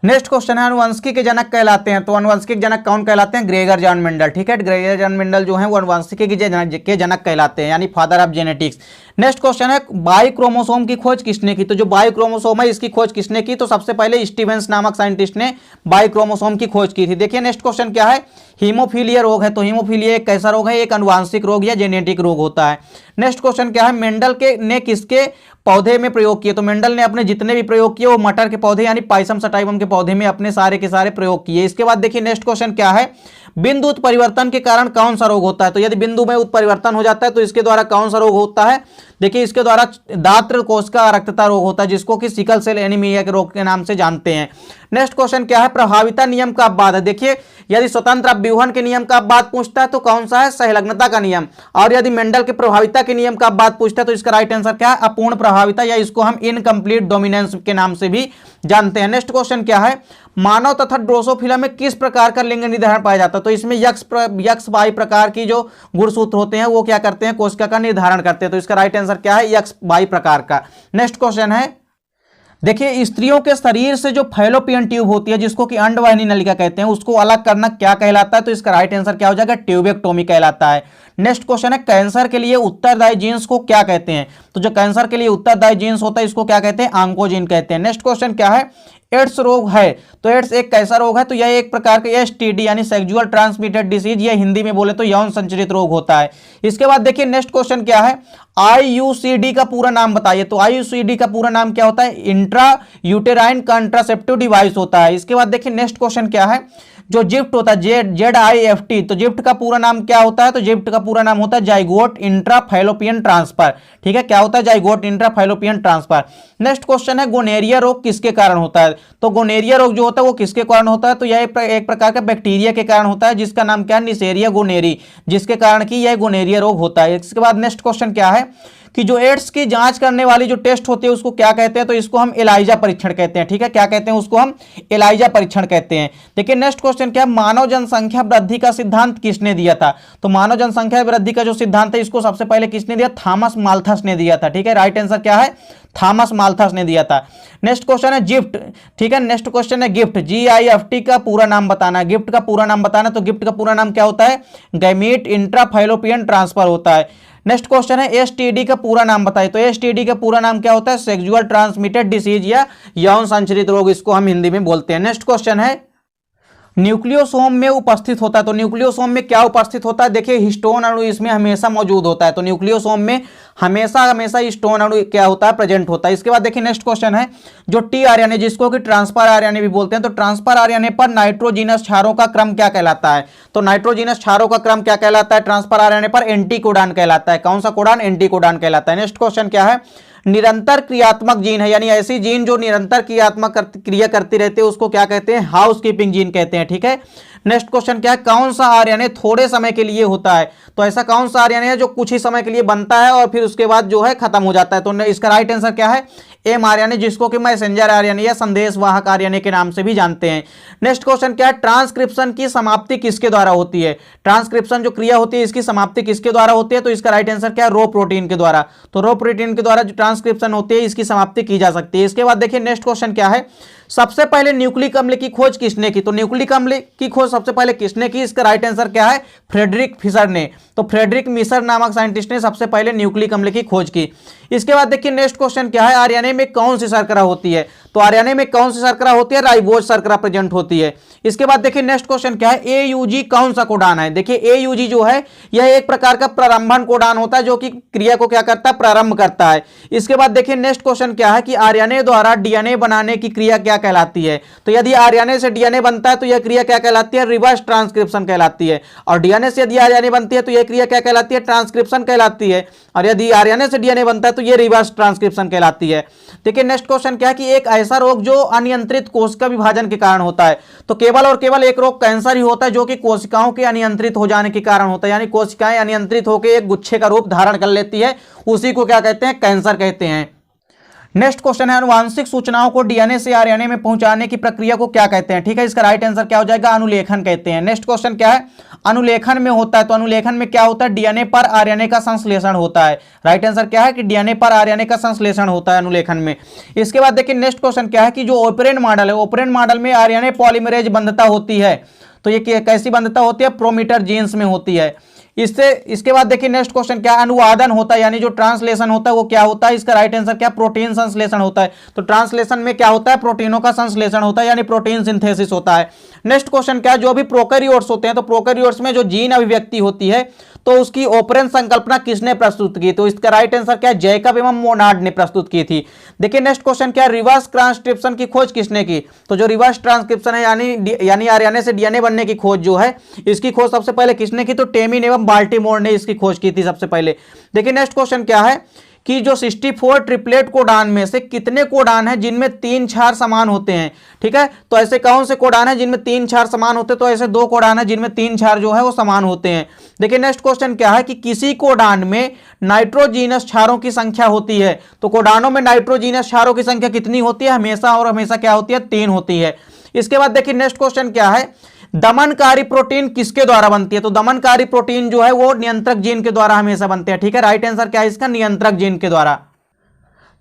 S1: नेक्स्ट क्वेश्चन है अनुवंशिकी के जनक कहलाते हैं, तो अनुवंशिकी के जनक कौन कहलाते हैं? Gregor John Mendel. ठीक है, ग्रेगर जॉन मेंडल जो है वो अनुवंशिकी के जनक कहलाते हैं, यानी father of genetics. Next question है बाई क्रोमोसोम की खोज किसने की? तो जो बाई क्रोमोसोम है इसकी खोज किसने की? तो सबसे पहले स्टीवेंस नामक साइंटिस्ट ने बाई क्रोमोसोम की खोज की थी। देखिए नेक्स्ट क्वेश्चन क्या है, हीमोफीलिया रोग है, तो हीमोफीलिया एक कैसा रोग है? एक अनुवांशिक रोग या जेनेटिक रोग होता है। नेक्स्ट क्वेश्चन क्या है, मेंडल ने किसके पौधे में प्रयोग किए? तो मेंडल ने अपने जितने भी प्रयोग किए वो मटर के पौधे यानी पाइसम सटाइवम के पौधे में अपने सारे के सारे प्रयोग किए। इसके बाद देखिए नेक्स्ट क्वेश्चन क्या है, बिंदु उत्परिवर्तन के कारण कौन सा रोग होता है? तो यदि बिंदु में उत्परिवर्तन हो जाता है तो इसके द्वारा कौन सा रोग होता है? देखिए इसके द्वारा दात्र कोशिका रक्तता रोग होता है, जिसको कि सिकल सेल एनीमिया के रोग के नाम से जानते हैं। नेक्स्ट क्वेश्चन क्या है, प्रभाविता नियम का अपवाद है। देखिए यदि स्वतंत्र अपव्यूहन के नियम का अपवाद पूछता है तो कौन सा है? संलग्नता का नियम। और यदि मेंडल के प्रभाविता के नियम का अपवाद पूछता है तो इसका राइट आंसर क्या है? अपूर्ण प्रभाविता, या इसको हम इनकम्प्लीट डोमिनेंस के नाम से भी जानते हैं। नेक्स्ट क्वेश्चन क्या है, मानव तथा ड्रोसोफिला में किस प्रकार का लिंग निर्धारण पाया जाता है? तो इसमें यक्स वाई प्रकार की जो गुणसूत्र होते हैं वो क्या करते हैं? कोशिका का निर्धारण करते हैं। तो इसका राइट आंसर क्या है? यक्स वाई प्रकार का। नेक्स्ट क्वेश्चन है, देखिए स्त्रियों के शरीर से जो फैलोपियन ट्यूब होती है जिसको कि अंडवाहिनी नलिका कहते हैं उसको अलग करना क्या कहलाता है? तो इसका राइट आंसर क्या हो जाएगा? ट्यूबेक्टोमी कहलाता है। नेक्स्ट क्वेश्चन है, कैंसर के लिए उत्तरदायी जीन्स को क्या कहते हैं? तो जो कैंसर के लिए उत्तरदायी जीन्स होता है इसको क्या कहते हैं? ऑन्कोजीन कहते हैं। नेक्स्ट क्वेश्चन क्या है, एड्स रोग है, तो एड्स एक कैसा रोग है? तो यह एक प्रकार का एसटीडी यानी सेक्सुअल ट्रांसमिटेड डिसीज, यह हिंदी में बोले तो यौन संचरित रोग होता है। इसके बाद देखिए नेक्स्ट क्वेश्चन क्या है, आईयूसीडी का पूरा नाम बताइए। तो आईयूसीडी का पूरा नाम क्या होता है? इंट्रा यूटेराइन कंट्रासेप्टिव डिवाइस होता है। इसके बाद देखिए नेक्स्ट क्वेश्चन क्या है, जो जिफ्ट होता है ZIFT, तो जिफ्ट का पूरा नाम क्या होता है? तो जिफ्ट का पूरा नाम होता है जाइगोट इंट्रा फैलोपियन ट्रांसफर। ठीक है, क्या होता है? Zygote intra fallopian transfer. Next question है, गोनेरिया रोग किसके कारण होता है? तो गोनेरिया रोग जो होता है वो किसके कारण होता है? तो यह एक प्रकार का बैक्टीरिया के कारण होता है जिसका नाम क्या है? निसेरिया गोनेरी, जिसके कारण की यह गोनेरिया रोग होता है। इसके बाद नेक्स्ट क्वेश्चन क्या है कि जो एड्स की जांच करने वाली जो टेस्ट होती है उसको क्या कहते हैं? तो इसको हम एलाइजा परीक्षण कहते हैं। ठीक है, क्या कहते हैं? उसको हम एलाइजा परीक्षण कहते हैं। देखिए नेक्स्ट क्वेश्चन क्या है, मानव जनसंख्या वृद्धि का सिद्धांत किसने दिया था? तो मानव जनसंख्या वृद्धि का जो सिद्धांत है इसको सबसे पहले किसने दिया? थॉमस माल्थस ने दिया था। ठीक है, राइट आंसर क्या है? थॉमस माल्थस ने दिया था। नेक्स्ट क्वेश्चन है गिफ्ट। ठीक है, नेक्स्ट क्वेश्चन है गिफ्ट, GIFT का पूरा नाम बताना है। गिफ्ट का पूरा नाम बताना, तो गिफ्ट का पूरा नाम क्या होता है? गैमीट इंट्रा फैलोपियन ट्रांसफर होता है। नेक्स्ट क्वेश्चन है एसटीडी का पूरा नाम बताइए। तो एसटीडी का पूरा नाम क्या होता है? सेक्सुअल ट्रांसमिटेड डिसीज या यौन संचरित रोग, इसको हम हिंदी में बोलते हैं। नेक्स्ट क्वेश्चन है न्यूक्लियोसोम में उपस्थित होता है। तो न्यूक्लियोसोम में क्या उपस्थित होता है? देखिए हिस्टोन अणु इसमें हमेशा मौजूद होता है। तो न्यूक्लियोसोम में हमेशा हिस्टोन अणु क्या होता है? प्रेजेंट होता है। इसके बाद देखिए नेक्स्ट क्वेश्चन है, जो tRNA जिसको कि ट्रांसफर आरएनए भी बोलते हैं, तो ट्रांसफर आरएनए पर नाइट्रोजीनस क्षारों का क्रम क्या कहलाता है? तो नाइट्रोजीनस क्षारों का क्रम क्या कहलाता है? ट्रांसफर आरएनए पर एंटीकोडॉन कहलाता है। कौन सा कोडॉन? एंटीकोडॉन कहलाता है। नेक्स्ट क्वेश्चन क्या है, निरंतर क्रियात्मक जीन है, यानी ऐसी जीन जो निरंतर क्रिया करती रहती है उसको क्या कहते हैं? हाउस कीपिंग जीन कहते हैं। ठीक है, नेक्स्ट क्वेश्चन क्या है, कौन सा आरएनए थोड़े समय के लिए होता है? तो ऐसा कौन सा आरएनए है जो कुछ ही समय के लिए बनता है और फिर उसके बाद जो है खत्म हो जाता है? तो इसका राइट आंसर क्या है? mRNA, जिसको कि मैसेंजर आरएनए या संदेशवाहक आरएनए के नाम से भी जानते हैं। नेक्स्ट क्वेश्चन क्या है, ट्रांसक्रिप्शन की समाप्ति किसके द्वारा होती है? ट्रांसक्रिप्शन जो क्रिया होती है इसकी समाप्ति किसके द्वारा होती है? तो इसका राइट आंसर क्या है? रो प्रोटीन के द्वारा। तो रो प्रोटीन के द्वारा जो ट्रांसक्रिप्शन होती है इसकी समाप्ति की जा सकती है। इसके बाद देखिए नेक्स्ट क्वेश्चन क्या है, सबसे पहले न्यूक्लिक अम्ल की खोज किसने की? तो न्यूक्लिक अम्ल की खोज सबसे पहले किसने की? इसका राइट आंसर क्या है? फ्रेडरिक फिशर ने। तो फ्रेडरिक मिशर नामक साइंटिस्ट ने सबसे पहले न्यूक्लिक अम्ल की खोज की। इसके बाद देखिए नेक्स्ट क्वेश्चन क्या है, आरएनए में कौन सी शर्करा होती है? तो आरएनए में कौन सी शर्करा होती है? राइबोज शर्करा प्रेजेंट होती है। इसके बाद देखिए नेक्स्ट क्वेश्चन क्या है, AUG कौन सा कोडान है? देखिए AUG जो है यह एक प्रकार का प्रारंभन कोडान होता है जो कि क्रिया को क्या करता है? प्रारंभ करता है। इसके बाद देखिए नेक्स्ट क्वेश्चन क्या है कि आरएनए द्वारा डीएनए बनाने की क्रिया क्या कहलाती है? तो यदि आरएनए से डीएनए बनता है तो यह क्रिया क्या कहलाती है? रिवर्स ट्रांसक्रिप्शन कहलाती है। और डीएनए से यदि आरएनए बनती है तो यह क्रिया क्या कहलाती है? ट्रांसक्रिप्शन कहलाती है। और यदि आरएनए से डीएनए बनता है तो यह रिवर्स ट्रांसक्रिप्शन कहलाती है। देखिए नेक्स्ट क्वेश्चन क्या है कि एक ऐसा रोग जो अनियंत्रित कोशिका विभाजन के कारण होता है। तो केवल और केवल एक रोग कैंसर ही होता है जो कि कोशिकाओं के अनियंत्रित हो जाने के कारण होता है, यानी कोशिकाएं अनियंत्रित होकर एक गुच्छे का रूप धारण कर लेती है, उसी को क्या कहते हैं? कैंसर कहते हैं। नेक्स्ट क्वेश्चन है आनुवांशिक सूचनाओं को डीएनए से आरएनए में पहुंचाने की प्रक्रिया को क्या कहते हैं? ठीक है, इसका राइट आंसर क्या हो जाएगा? अनुलेखन कहते हैं। नेक्स्ट क्वेश्चन क्या है? अनुलेखन में होता है, तो अनुलेखन में क्या होता है? डीएनए पर आरएनए का संश्लेषण होता है। राइट आंसर क्या है कि डीएनए पर आरएनए का संश्लेषण होता है अनुलेखन में। इसके बाद देखिए नेक्स्ट क्वेश्चन क्या है कि जो ऑपरेंट मॉडल है, ऑपरेंट मॉडल में आरएनए पॉलीमरेज बंधता होती है, तो ये कैसी बंधता होती है? प्रोमीटर जीन्स में होती है। इसके बाद देखिए नेक्स्ट क्वेश्चन क्या? अनुवादन होता है, यानी जो ट्रांसलेशन होता है वो क्या होता है? इसका राइट आंसर क्या? प्रोटीन संश्लेषण होता है। तो ट्रांसलेशन में क्या होता है? प्रोटीनों का संश्लेषण होता है, यानी प्रोटीन सिंथेसिस होता है। नेक्स्ट क्वेश्चन क्या? जो भी प्रोकैरियोट्स होते हैं, तो प्रोकैरियोट्स में जो जीन अभिव्यक्ति होती है तो उसकी ऑपरेंट संकल्पना किसने प्रस्तुत की? तो इसका राइट आंसर क्या? जैकब एवं मोनार्ड ने प्रस्तुत की थी। देखिए नेक्स्ट क्वेश्चन क्या? रिवर्स ट्रांसक्रिप्शन की खोज किसने की? तो जो रिवर्स ट्रांसक्रिप्शन है यानी आरएनए से डीएनए बनने की खोज जो है, इसकी खोज सबसे पहले किसने की? तो टेमिन एवं बाल्टीमोर ने इसकी खोज की थी सबसे पहले। देखिए नेक्स्ट क्वेश्चन क्या है कि जो 64 ट्रिपलेट कोडान में से कितने कोडान हैं जिनमें 3 क्षार समान होते हैं? ठीक है, तो ऐसे कौन से कोडान हैं जिनमें 3 क्षार समान होते हैं? तो ऐसे 2 कोडान हैं जिनमें 3 क्षार जो है वो समान होते हैं। देखिए नेक्स्ट क्वेश्चन क्या है कि किसी कोडान में नाइट्रोजीनस क्षारों की संख्या होती है, तो कोडानों में नाइट्रोजीनस क्षारों की संख्या कितनी होती है? हमेशा और हमेशा क्या होती है? 3 होती है। इसके बाद देखिए नेक्स्ट क्वेश्चन क्या है? दमनकारी प्रोटीन किसके द्वारा बनती है? तो दमनकारी प्रोटीन जो है वो नियंत्रक जीन के द्वारा हमेशा बनते हैं। ठीक है, राइट आंसर क्या है इसका? नियंत्रक जीन के द्वारा।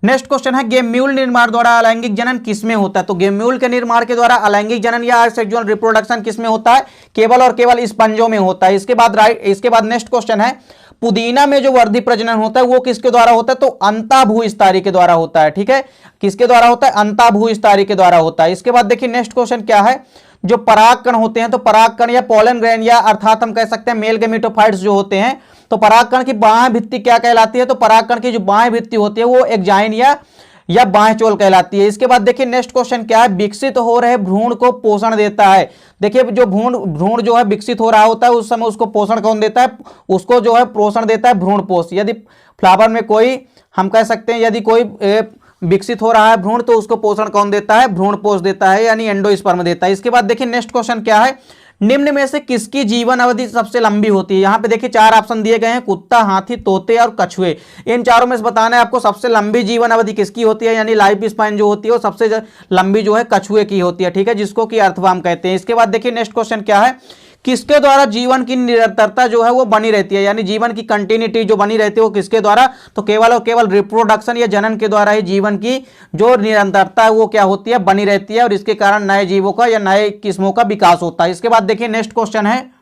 S1: नेक्स्ट क्वेश्चन है गेम्यूल निर्माण द्वारा अलैंगिक जनन किसमें होता है? तो गेम्यूल के निर्माण के द्वारा अलैंगिक जनन या सेक्सुअल रिप्रोडक्शन किसमें होता है? केवल और केवल स्पंजों में होता है। इसके बाद नेक्स्ट क्वेश्चन है पुदीना में जो वर्धी प्रजनन होता है वो किसके द्वारा होता है? तो अंतःभूस्तारी के द्वारा होता है। ठीक है, किसके द्वारा होता है? अंतःभूस्तारी के द्वारा होता है। इसके बाद देखिए नेक्स्ट क्वेश्चन क्या है? जो परागकण होते हैं, तो परागकण या पोलन ग्रैंड या अर्थात हम कह सकते हैं मेल गैमेटोफाइट्स जो होते हैं, तो परागकण की बाह्य भित्ति क्या कहलाती है? तो परागकण की जो बाह्य भित्ति होती है वो एक्जाइन या बाह्य चोल कहलाती है। इसके बाद देखिए नेक्स्ट क्वेश्चन क्या है? विकसित हो रहे भ्रूण को पोषण देता है। देखिए जो भ्रूण जो है विकसित हो रहा होता है उस समय उसको पोषण कौन देता है? उसको जो है पोषण देता है भ्रूण पोष। यदि फ्लावर में कोई हम कह सकते हैं यदि कोई विकसित हो रहा है भ्रूण तो उसको पोषण कौन देता है? भ्रूण पोष देता है, यानी एंडोस्पर्म देता है। इसके बाद देखिए नेक्स्ट क्वेश्चन क्या है? निम्न में से किसकी जीवन अवधि सबसे लंबी होती है? यहां पे देखिए 4 ऑप्शन दिए गए हैं, कुत्ता, हाथी, तोते और कछुए। इन चारों में से बताना है आपको सबसे लंबी जीवन अवधि किसकी होती है, यानी लाइफ स्पैन जो होती है वो सबसे लंबी जो है कछुए की होती है। ठीक है, जिसको कि अर्थवर्म कहते हैं। इसके बाद देखिए नेक्स्ट क्वेश्चन क्या है? किसके द्वारा जीवन की निरंतरता जो है वो बनी रहती है, यानी जीवन की कंटिन्यूटी जो बनी रहती है वो किसके द्वारा? तो केवल और केवल रिप्रोडक्शन या जनन के द्वारा ही जीवन की जो निरंतरता है वो क्या होती है? बनी रहती है, और इसके कारण नए जीवों का या नए किस्मों का विकास होता है। इसके बाद देखिए नेक्स्ट क्वेश्चन है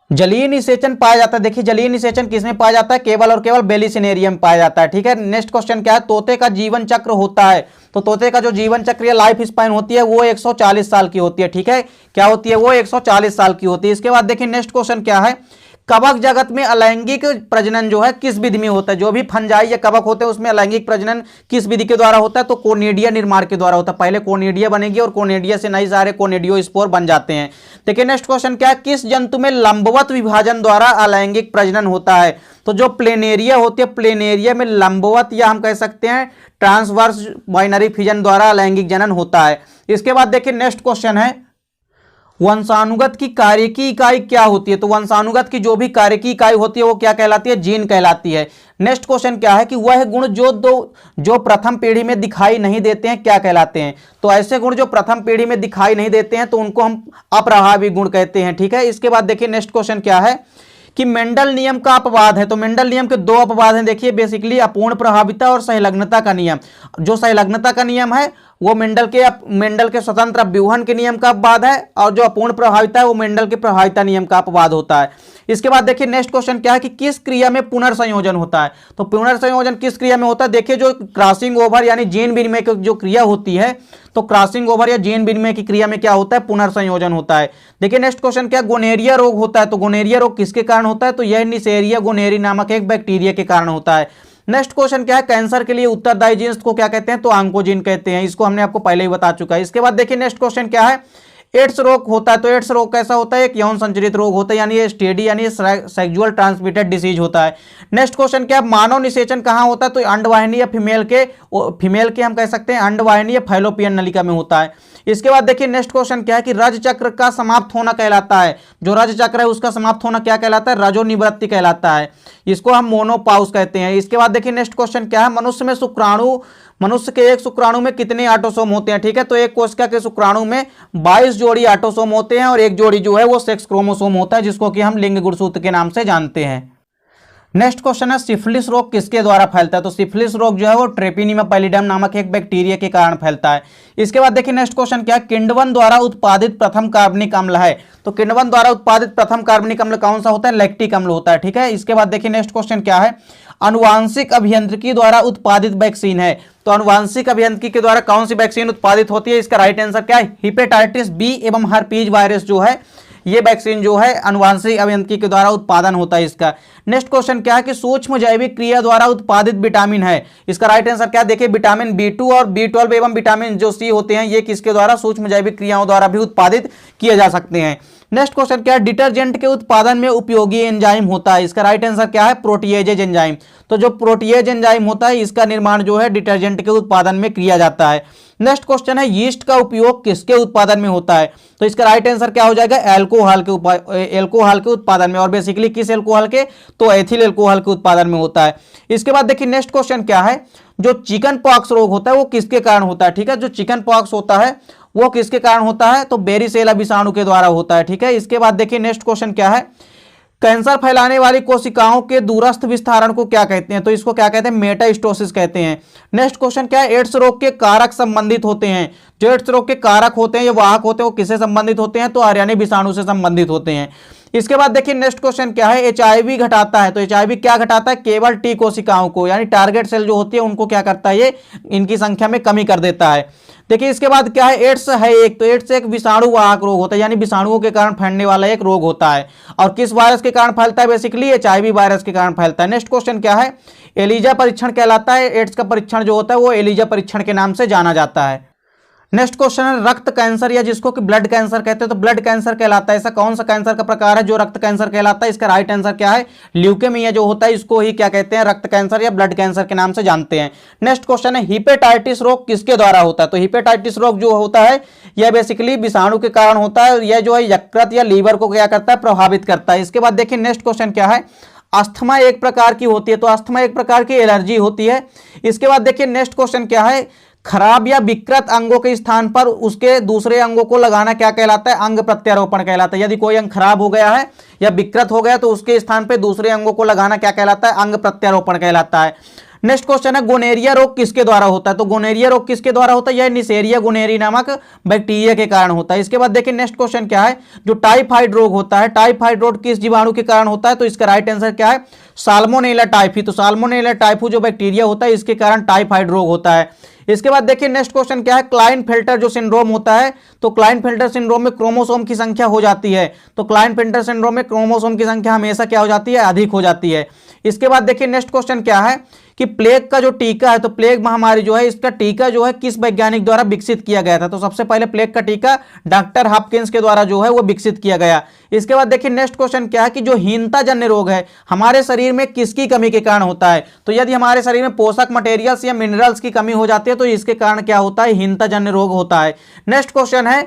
S1: जलीय निषेचन पाया जाता है। देखिए जलीय निषेचन किसमें पाया जाता है? केवल और केवल बेलिसिनेरियम पाया जाता है। ठीक है, नेक्स्ट क्वेश्चन क्या है? तोते का जीवन चक्र होता है, तो तोते का जो जीवन चक्र या लाइफ स्पैन होती है वो 140 साल की होती है। ठीक है, क्या होती है? वो 140 साल की होती है। इसके बाद देखिए नेक्स्ट क्वेश्चन क्या है? कवक जगत में अलैंगिक प्रजनन जो है किस विधि में होता है? जो भी फंजाई या कवक होते हैं उसमें अलैंगिक प्रजनन किस विधि के द्वारा होता है? तो कोनिडिया निर्माण के द्वारा होता है। पहले कोनिडिया बनेगी और कोनिडिया से नए सारे कोनिडियो स्पोर बन जाते हैं। देखिए नेक्स्ट क्वेश्चन क्या है? किस जंतु में लंबवत विभाजन द्वारा अलैंगिक प्रजनन होता है? तो जो प्लेनेरिया होती है, प्लेनेरिया में लंबवत या हम कह सकते हैं ट्रांसवर्स बाइनरी फिजन द्वारा अलैंगिक जनन होता है। इसके बाद देखिए नेक्स्ट क्वेश्चन है वंशानुगत की कार्यकी इकाई क्या होती है? तो वंशानुगत की जो भी कार्यकी इकाई होती है वो क्या कहलाती है? जीन कहलाती है। नेक्स्ट क्वेश्चन क्या है कि वह गुण जो प्रथम पीढ़ी में दिखाई नहीं देते हैं क्या कहलाते हैं? तो ऐसे गुण जो प्रथम पीढ़ी में दिखाई नहीं देते हैं तो उनको हम अप्रभावी गुण कहते हैं। ठीक है, इसके बाद देखिए नेक्स्ट क्वेश्चन क्या है कि मेंडल नियम का अपवाद है। तो मेंडल नियम के 2 अपवाद हैं। देखिए बेसिकली अपूर्ण प्रभाविता और सहलग्नता का नियम। जो सहलग्नता का नियम है वो मेंडल के स्वतंत्र अपव्यूहन के नियम का अपवाद है, और जो अपूर्ण प्रभाविता है वो मेंडल के प्रभाविता नियम का अपवाद होता है। इसके बाद देखिए नेक्स्ट क्वेश्चन क्या है कि किस क्रिया में पुनर्संयोजन होता है? तो पुनर्संयोजन किस क्रिया में होता है? देखिए जो क्रॉसिंग ओवर यानी जीन विनिमय की जो क्रिया होती है, तो क्रॉसिंग ओवर या जीन विनिमय की क्रिया में क्या होता है? पुनर्संयोजन होता है। देखिए नेक्स्ट क्वेश्चन क्या? गोनेरिया रोग होता है। तो गोनेरिया रोग किसके कारण होता है? तो यह निसेरिया गोनेरी नामक एक बैक्टीरिया के कारण होता है। नेक्स्ट क्वेश्चन क्या है? कैंसर के लिए उत्तरदायी जीन्स को क्या कहते हैं? तो ऑन्कोजीन कहते हैं। इसको हमने आपको पहले ही बता चुका है। इसके बाद देखिए नेक्स्ट क्वेश्चन क्या है? एड्स रोग होता है तो एड्स रोग कैसा होता है, एक यौन संचरित रोग होता है, यानी ये STD यानी सेक्सुअल ट्रांसमिटेड डिसीज होता है। नेक्स्ट क्वेश्चन क्या है, मानव निषेचन कहाँ होता है, तो अंडवाहिनी या फीमेल के हम कह सकते हैं अंडवाहिनी या फैलोपियन नलिका में होता है। इसके बाद देखिए नेक्स्ट क्वेश्चन क्या है कि रज चक्र का समाप्त होना कहलाता है, जो रज चक्र है उसका समाप्त होना क्या कहलाता है, रजोनिवृत्ति कहलाता है, इसको हम मोनोपाउस कहते हैं। इसके बाद देखिए नेक्स्ट क्वेश्चन क्या है, मनुष्य के एक शुक्राणु में कितने ऑटोसोम होते हैं, ठीक है, तो एक कोशिका के शुक्राणु में 22 जोड़ी ऑटोसोम होते हैं और एक जोड़ी जो है वो सेक्स क्रोमोसोम होता है, जिसको कि हम लिंग गुणसूत्र के नाम से जानते हैं। नेक्स्ट क्वेश्चन है सिफिलिस रोग किसके द्वारा फैलता है, तो सिफिलिस रोग जो है वो ट्रेपिनिमा पैलिडम नामक एक बैक्टीरिया के कारण फैलता है। इसके बाद देखिए नेक्स्ट क्वेश्चन क्या है, किण्वन द्वारा उत्पादित प्रथम कार्बनिक अम्ल है, तो किण्वन द्वारा उत्पादित प्रथम कार्बनिक अम्ल कौन सा होता है, लैक्टिक अम्ल होता है, ठीक है। इसके बाद देखिए नेक्स्ट क्वेश्चन क्या है, आनुवांशिक अभियांत्रिकी द्वारा उत्पादित वैक्सीन है, तो आनुवांशिक अभियांत्रिकी के द्वारा कौन सी वैक्सीन उत्पादित होती है, इसका राइट आंसर क्या है, हेपेटाइटिस बी एवं हर्पीज वायरस जो है ये वैक्सीन जो है आनुवांशिक अभियांत्रिकी के द्वारा उत्पादन होता है इसका। नेक्स्ट क्वेश्चन क्या है कि सूक्ष्म जैविक क्रिया द्वारा उत्पादित विटामिन है, इसका राइट आंसर क्या, देखिए विटामिन B2 और B12 एवं विटामिन जो C होते हैं ये किसके द्वारा, सूक्ष्म जैविक क्रियाओं द्वारा भी उत्पादित किए जा सकते हैं। नेक्स्ट क्वेश्चन क्या है, डिटर्जेंट के उत्पादन में उपयोगी एंजाइम होता है, इसका राइट आंसर क्या है, प्रोटीएजेज एंजाइम, तो जो प्रोटीएज एंजाइम होता है इसका निर्माण जो है डिटर्जेंट के उत्पादन में किया जाता है। नेक्स्ट क्वेश्चन है यीस्ट का उपयोग किसके उत्पादन में होता है, तो इसका राइट आंसर क्या हो जाएगा, एल्कोहल के उत्पादन में, और बेसिकली किस एल्कोहल के, तो एथिल एल्कोहल के उत्पादन में होता है। इसके बाद देखिए नेक्स्ट क्वेश्चन क्या है, जो चिकन पॉक्स रोग होता है वो किसके कारण होता है, ठीक है, जो चिकन पॉक्स होता है वो किसके कारण होता है, तो बेरिसेला विषाणु के द्वारा होता है, ठीक है। इसके बाद देखिए नेक्स्ट क्वेश्चन क्या है, कैंसर फैलाने वाली कोशिकाओं के दूरस्थ विस्तारण को क्या कहते हैं, तो इसको क्या कहते हैं, मेटास्टोसिस कहते हैं। नेक्स्ट क्वेश्चन क्या है, एड्स रोग के कारक संबंधित होते हैं, जो एड्स रोग के कारक होते हैं या वाहक होते हैं वो किससे संबंधित होते हैं, तो आर्यानी विषाणु से संबंधित होते हैं। इसके बाद देखिए नेक्स्ट क्वेश्चन क्या है, HIV घटाता है, तो HIV क्या घटाता है, केवल T कोशिकाओं को, यानी टारगेट सेल जो होती है उनको क्या करता है, ये इनकी संख्या में कमी कर देता है। देखिए इसके बाद क्या है, एड्स है एक, तो एड्स एक विषाणु वाहक रोग होता है, यानी विषाणुओं के कारण फैलने वाला एक रोग होता है, और किस वायरस के कारण फैलता है, बेसिकली HIV वायरस के कारण फैलता है। नेक्स्ट क्वेश्चन क्या है, एलिजा परीक्षण कहलाता है, एड्स का परीक्षण जो होता है वो एलिजा परीक्षण के नाम से जाना जाता है। नेक्स्ट क्वेश्चन है रक्त कैंसर या जिसको कि ब्लड कैंसर कहते हैं, तो ब्लड कैंसर कहलाता है, ऐसा कौन सा कैंसर का प्रकार है जो रक्त कैंसर कहलाता है, इसका राइट आंसर क्या है, ल्यूकेमिया जो होता है इसको ही क्या कहते हैं, रक्त कैंसर या ब्लड कैंसर के नाम से जानते हैं। नेक्स्ट क्वेश्चन है हिपेटाइटिस रोग किसके द्वारा होता है, तो हिपेटाइटिस रोग जो होता है यह बेसिकली विषाणु के कारण होता है, यह जो है यकृत या लीवर को क्या करता है, प्रभावित करता है। इसके बाद देखिए नेक्स्ट क्वेश्चन क्या है, अस्थमा एक प्रकार की होती है, तो अस्थमा एक प्रकार की एलर्जी होती है। इसके बाद देखिए नेक्स्ट क्वेश्चन क्या है, खराब या विकृत अंगों के स्थान पर उसके दूसरे अंगों को लगाना क्या कहलाता है, अंग प्रत्यारोपण कहलाता है। यदि कोई अंग खराब हो गया है या विकृत हो गया तो उसके स्थान पर दूसरे अंगों को लगाना क्या कहलाता है, अंग प्रत्यारोपण कहलाता है। नेक्स्ट क्वेश्चन है गोनेरिया रोग किसके द्वारा होता है, तो गोनेरिया रोग किसके द्वारा होता है, यह निसेरिया गोनेरी नामक बैक्टीरिया के कारण होता है। इसके बाद देखिए नेक्स्ट क्वेश्चन क्या है, जो टाइफाइड रोग होता है, टाइफाइड रोग किस जीवाणु के कारण होता है, तो इसका राइट आंसर क्या है, साल्मोनेला टाइफी, तो साल्मोनेला टाइफू जो बैक्टीरिया होता है इसके कारण टाइफाइड रोग होता है। इसके बाद देखिए नेक्स्ट क्वेश्चन क्या है, क्लाइनफेल्टर जो सिंड्रोम होता है, तो क्लाइनफेल्टर सिंड्रोम में क्रोमोसोम की संख्या हो जाती है, तो क्लाइनफेल्टर सिंड्रोम में क्रोमोसोम की संख्या हमेशा क्या हो जाती है, अधिक हो जाती है। इसके बाद देखिए नेक्स्ट क्वेश्चन क्या है कि प्लेग का जो टीका है, तो प्लेग महामारी जो है इसका टीका जो है किस वैज्ञानिक द्वारा विकसित किया गया था, तो सबसे पहले प्लेग का टीका डॉक्टर हॉपकिंस के द्वारा जो है वो विकसित किया गया। इसके बाद देखिए नेक्स्ट क्वेश्चन क्या है कि जो हीनता जन्य रोग है हमारे शरीर में किसकी कमी के कारण होता है, तो यदि हमारे शरीर में पोषक मटेरियल्स या मिनरल्स की कमी हो जाती है तो इसके कारण क्या होता है, हीनता जन्य रोग होता है। नेक्स्ट क्वेश्चन है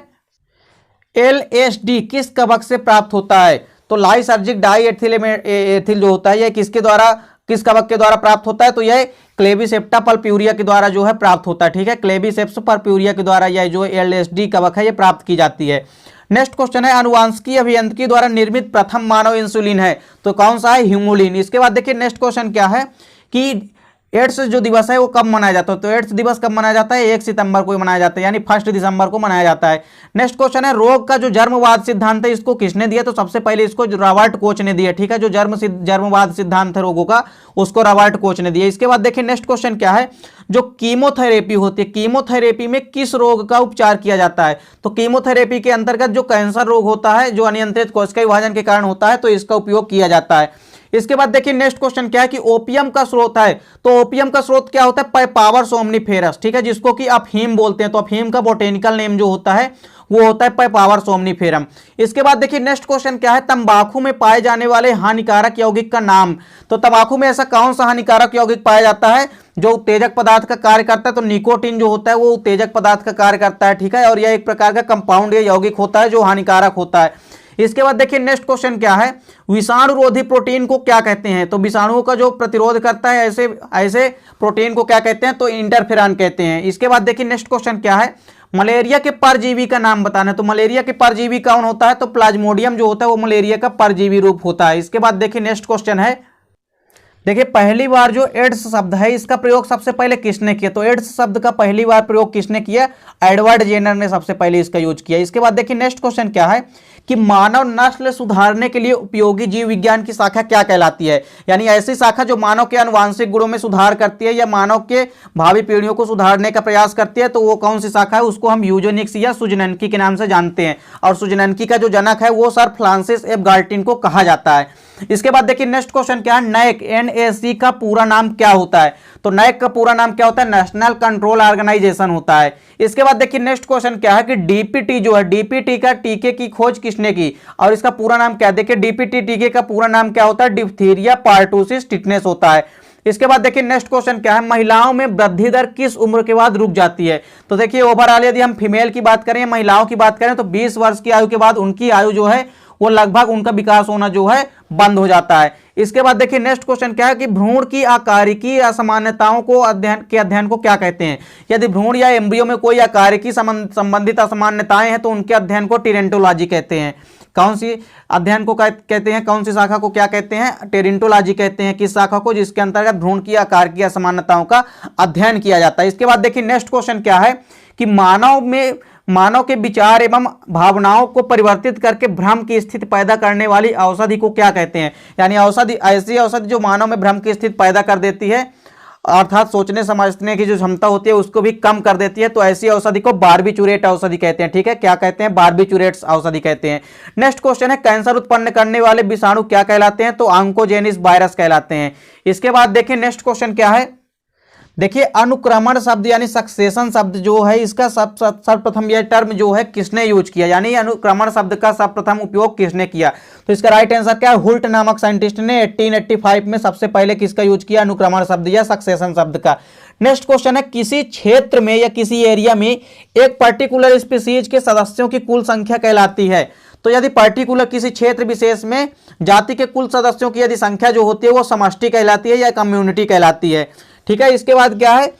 S1: LSD किस कवक से प्राप्त होता है, तो लाइसर्जिक डाई एथिल जो होता है यह किसके द्वारा, किस कवक के द्वारा प्राप्त होता है, तो यह क्लेबिसेप्टा परप्यूरिया के द्वारा जो है प्राप्त होता है, ठीक है, क्लेबिसेप्स परप्यूरिया के द्वारा यह जो LSD कवक है यह प्राप्त की जाती है। नेक्स्ट क्वेश्चन है आनुवांशिकी अभियांत्रिकी द्वारा निर्मित प्रथम मानव इंसुलिन है, तो कौन सा है, ह्यूमुलिन। इसके बाद देखिए नेक्स्ट क्वेश्चन क्या है कि एड्स जो दिवस है वो कब मनाया जाता है, तो एड्स दिवस कब मनाया जाता है, 1 सितंबर को मनाया जाता है, यानी 1 दिसंबर को मनाया जाता है। नेक्स्ट क्वेश्चन है रोग का जो जन्मवाद सिद्धांत है इसको किसने दिया, तो सबसे पहले इसको रॉबर्ट कोच ने दिया, ठीक है, जो जन्मवाद सिद्धांत है रोगों का उसको रॉबर्ट कोच ने दिया। इसके बाद देखिए नेक्स्ट क्वेश्चन क्या है, जो कीमोथेरेपी होती है, कीमोथेरेपी में किस रोग का उपचार किया जाता है, तो कीमोथेरेपी के अंतर्गत जो कैंसर रोग होता है जो अनियंत्रित कोशिका विभाजन के कारण होता है तो इसका उपयोग किया जाता है। इसके बाद देखिए नेक्स्ट क्वेश्चन क्या है कि ओपियम का स्रोत है, तो ओपियम का स्रोत क्या होता है, पाइपावर सोमनिफेरस, ठीक है, जिसको कि अफीम बोलते हैं। तो अफीम का बोटेनिकल नेम जो होता है वो होता है पाइपावर सोमनिफेरम। इसके बाद देखिए नेक्स्ट क्वेश्चन क्या है, तंबाकू में पाए जाने वाले हानिकारक यौगिक का नाम। तो तंबाकू में ऐसा कौन सा हानिकारक यौगिक पाया जाता है जो उत्तेजक पदार्थ का कार्य करता है, तो निकोटीन जो होता है वो उत्तेजक पदार्थ का कार्य करता है, ठीक है, और यह एक प्रकार का कंपाउंड या यौगिक होता है जो हानिकारक होता है। इसके बाद देखिए नेक्स्ट क्वेश्चन क्या है, विषाणुरोधी प्रोटीन को क्या कहते हैं, तो विषाणुओं का जो प्रतिरोध करता है ऐसे ऐसे प्रोटीन को क्या कहते हैं, तो इंटरफेरॉन कहते हैं। इसके बाद देखिए नेक्स्ट क्वेश्चन क्या है, मलेरिया के परजीवी का नाम बताना है, तो मलेरिया के परजीवी कौन होता है, तो प्लाज्मोडियम जो होता है वो मलेरिया का परजीवी रूप होता है। इसके बाद देखिए नेक्स्ट क्वेश्चन है, देखिए पहली बार जो एड्स शब्द है इसका प्रयोग सबसे पहले किसने किया, तो एड्स शब्द का पहली बार प्रयोग किसने किया, एडवर्ड जेनर ने सबसे पहले इसका यूज किया। इसके बाद देखिए नेक्स्ट क्वेश्चन क्या है कि मानव नस्ल सुधारने के लिए उपयोगी जीव विज्ञान की शाखा क्या कहलाती है, यानी ऐसी शाखा जो मानव के आनुवांशिक गुणों में सुधार करती है या मानव के भावी पीढ़ियों को सुधारने का प्रयास करती है, तो वो कौन सी शाखा है, उसको हम यूजेनिक्स या सुजननकी के नाम से जानते हैं। और सुजननकी का जो जनक है वो सर फ्रांसिस एफ गाल्टिन को कहा जाता है। इसके बाद देखिए नेक्स्ट क्वेश्चन क्या है, नैक NAC का पूरा नाम क्या होता है, तो नैक का पूरा नाम क्या होता है, नेशनल कंट्रोल ऑर्गेनाइजेशन होता है। इसके बाद देखिए नेक्स्ट क्वेश्चन क्या है कि DPT जो है, DPT का टीके की खोज किसने की, और इसका पूरा नाम क्या है, देखिए DPT टीके का पूरा नाम क्या होता है, डिप्थीरिया पार्टूसिस टिटनेस होता है। इसके बाद देखिए नेक्स्ट क्वेश्चन क्या है, महिलाओं में वृद्धि दर किस उम्र के बाद रुक जाती है, तो देखिए ओवरऑल यदि हम फीमेल की बात करें, महिलाओं की बात करें, तो 20 वर्ष की आयु के बाद उनकी आयु जो है वो लगभग उनका विकास होना जो है बंद हो जाता है। इसके बाद देखिए नेक्स्ट क्वेश्चन क्या है कि भ्रूण की आकारिकी असामान्यताओं को अध्ययन को क्या कहते हैं, यदि भ्रूण या एम्ब्रियो में कोई आकारिकी संबंधित असामान्यताएं हैं तो उनके अध्ययन को टेरेंटोलॉजी कहते हैं। कौन सी अध्ययन को कहते हैं, कौन सी शाखा को क्या कहते हैं, टेरेंटोलॉजी कहते हैं, किस शाखा को, जिसके अंतर्गत भ्रूण की आकार की असमानताओं का अध्ययन किया जाता है। इसके बाद देखिए नेक्स्ट क्वेश्चन क्या है कि मानव के विचार एवं भावनाओं को परिवर्तित करके भ्रम की स्थिति पैदा करने वाली औषधि को क्या कहते हैं, यानी औषधि, ऐसी औषधि जो मानव में भ्रम की स्थिति पैदा कर देती है, अर्थात सोचने समझने की जो क्षमता होती है उसको भी कम कर देती है, तो ऐसी औषधि को बार्बिचुरेट औषधि कहते हैं, ठीक है, क्या कहते हैं, बार्बिचुरेट्स औषधि कहते हैं। नेक्स्ट क्वेश्चन है, कैंसर उत्पन्न करने वाले विषाणु क्या कहलाते हैं, तो ऑन्कोजेनिस वायरस कहलाते हैं। इसके बाद देखिए नेक्स्ट क्वेश्चन क्या है, देखिए अनुक्रमण शब्द यानी सक्सेशन शब्द जो है इसका सर्वप्रथम यह टर्म जो है किसने यूज किया, यानी अनुक्रमण शब्द का सर्वप्रथम उपयोग किसने किया, तो इसका राइट आंसर क्या है, हुल्ट नामक साइंटिस्ट ने 1885 में सबसे पहले किसका यूज किया, अनुक्रमण शब्द या सक्सेशन शब्द का। नेक्स्ट क्वेश्चन है, किसी क्षेत्र में या किसी एरिया में एक पर्टिकुलर स्पीसीज के सदस्यों की कुल संख्या कहलाती है, तो यदि पर्टिकुलर किसी क्षेत्र विशेष में जाति के कुल सदस्यों की यदि संख्या जो होती है वो समष्टि कहलाती है या कम्युनिटी कहलाती है, ठीक है। इसके बाद क्या है,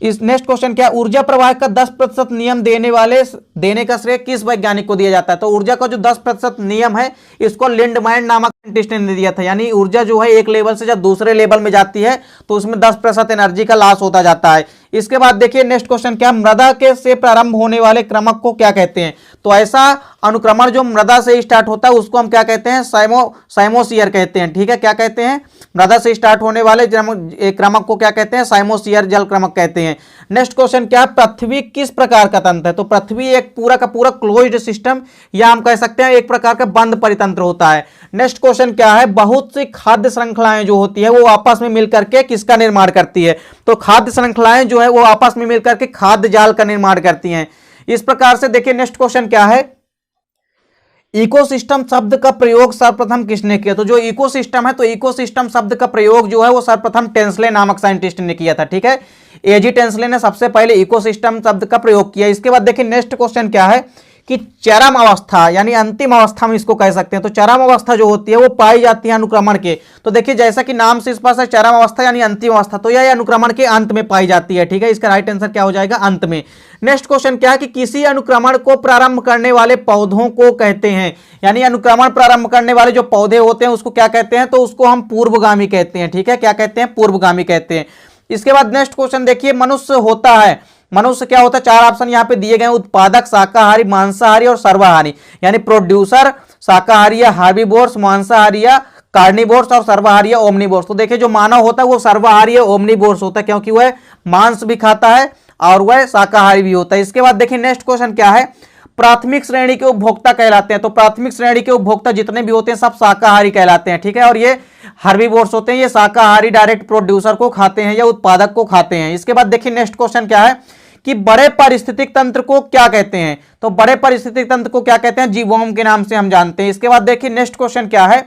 S1: इस नेक्स्ट क्वेश्चन क्या है, ऊर्जा प्रवाह का 10% नियम देने का श्रेय किस वैज्ञानिक को दिया जाता है, तो ऊर्जा का जो 10% नियम है इसको लिंडमैन नामक साइंटिस्ट ने दिया था, यानी ऊर्जा जो है एक लेवल से जब दूसरे लेवल में जाती है तो उसमें 10% एनर्जी का लॉस होता जाता है। इसके बाद देखिए नेक्स्ट क्वेश्चन क्या, मृदा के से प्रारंभ होने वाले क्रमक को क्या कहते हैं, तो ऐसा अनुक्रमण जो मृदा से स्टार्ट होता है उसको हम क्या कहते हैं, साइमोसियर कहते हैं, ठीक है, क्या कहते हैं, मृदा से स्टार्ट होने वाले क्रमक को क्या कहते हैं, साइमोसियर जल क्रमक कहते हैं। नेक्स्ट क्वेश्चन क्या, पृथ्वी किस प्रकार का तंत्र है, तो पृथ्वी एक पूरा का पूरा क्लोज्ड सिस्टम या हम कह सकते हैं एक प्रकार का बंद परितंत्र होता है। नेक्स्ट क्वेश्चन क्या है, बहुत सी खाद्य श्रृंखलाएं जो होती है वो आपस में मिलकर के किसका निर्माण करती है, तो खाद्य श्रृंखलाएं जो है वो आपस में मिलकर के खाद्य जाल का निर्माण करती हैं। इस प्रकार से देखिए नेक्स्ट क्वेश्चन क्या है, इकोसिस्टम शब्द का प्रयोग सर्वप्रथम किसने किया, तो जो इकोसिस्टम है तो इकोसिस्टम शब्द का प्रयोग जो है वो सर्वप्रथम टेंसले नामक साइंटिस्ट ने किया था, ठीक है, एजी टेंसले ने सबसे पहले इकोसिस्टम शब्द का प्रयोग किया। इसके बाद देखिए नेक्स्ट क्वेश्चन क्या है कि चरम अवस्था यानी अंतिम अवस्था में इसको कह सकते हैं, तो चरम अवस्था जो होती है वो पाई जाती है अनुक्रमण के, तो देखिए जैसा कि नाम से स्पष्ट है चरम अवस्था यानी अंतिम अवस्था, तो यह अनुक्रमण के अंत में पाई जाती है, ठीक है, इसका राइट आंसर क्या हो जाएगा, अंत में। नेक्स्ट क्वेश्चन क्या है कि किसी अनुक्रमण को प्रारंभ करने वाले पौधों को कहते हैं, यानी अनुक्रमण प्रारंभ करने वाले जो पौधे होते हैं उसको क्या कहते हैं, तो उसको हम पूर्वगामी कहते हैं, ठीक है, क्या कहते हैं, पूर्वगामी कहते हैं। इसके बाद नेक्स्ट क्वेश्चन देखिए, मनुष्य होता है, मनुष्य क्या होता है, चार ऑप्शन यहाँ पे दिए गए, उत्पादक, शाकाहारी, मांसाहारी और सर्वाहारी, यानी प्रोड्यूसर शाकाहारी या हार्बीवोर्स, मांसाहारी या कार्निवोर्स और सर्वाहारी या ओमनिवोर्स। तो देखिए जो मानव होता है वो सर्वाहारी या ओमनिवोर्स होता है क्योंकि वह मांस भी खाता है और वह शाकाहारी भी होता है। इसके बाद देखिए नेक्स्ट क्वेश्चन क्या है, प्राथमिक श्रेणी के उपभोक्ता कहलाते हैं, तो प्राथमिक श्रेणी के उपभोक्ता जितने भी होते हैं सब शाकाहारी कहलाते हैं, ठीक है, और ये हर्बीवोर्स होते हैं, ये शाकाहारी डायरेक्ट प्रोड्यूसर को खाते हैं या उत्पादक को खाते हैं। इसके बाद देखिए नेक्स्ट क्वेश्चन क्या है कि बड़े पारिस्थितिक तंत्र को क्या कहते हैं। तो बड़े पारिस्थितिक तंत्र को क्या कहते हैं, जीवोम के नाम से हम जानते हैं। इसके बाद देखिए नेक्स्ट क्वेश्चन क्या है